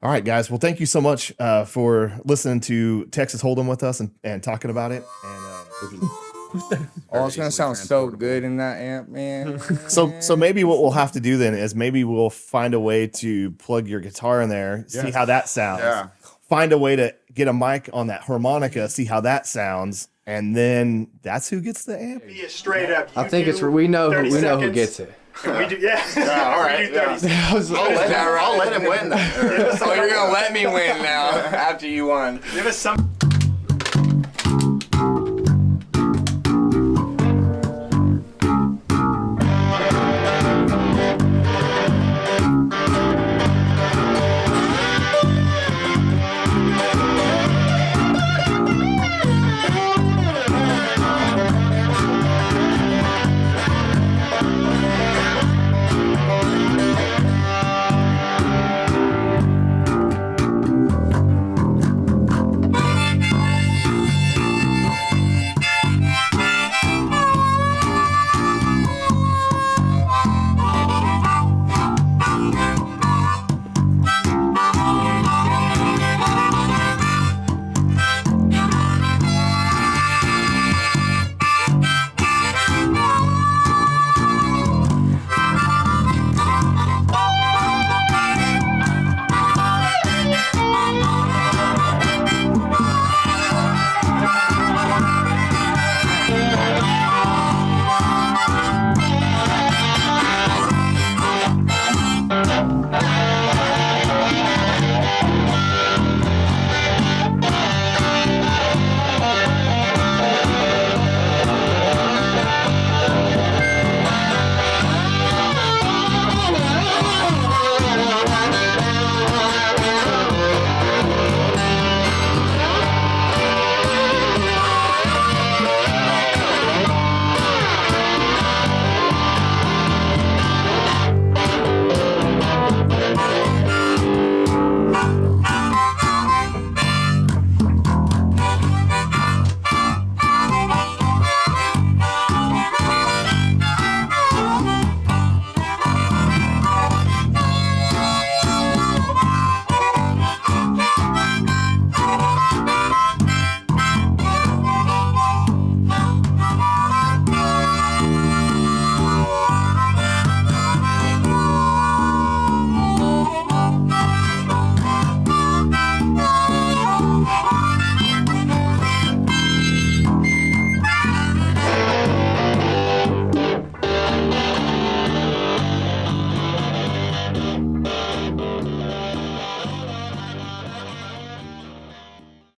All right, guys. Well, thank you so much for listening to Texas Hold'em with us and talking about it. And Oh, it's gonna sound so good in that amp, man. so maybe what we'll have to do then is maybe we'll find a way to plug your guitar in there, see Yes. how that sounds. Yeah. Find a way to get a mic on that harmonica, see how that sounds, and then that's who gets the amp. Be it straight up. I think it's we know 30 who seconds. gets it. And we do, yeah. all right, We do 30 seconds. I'll let him win. Oh, you're gonna let me win now after you won. Give us some.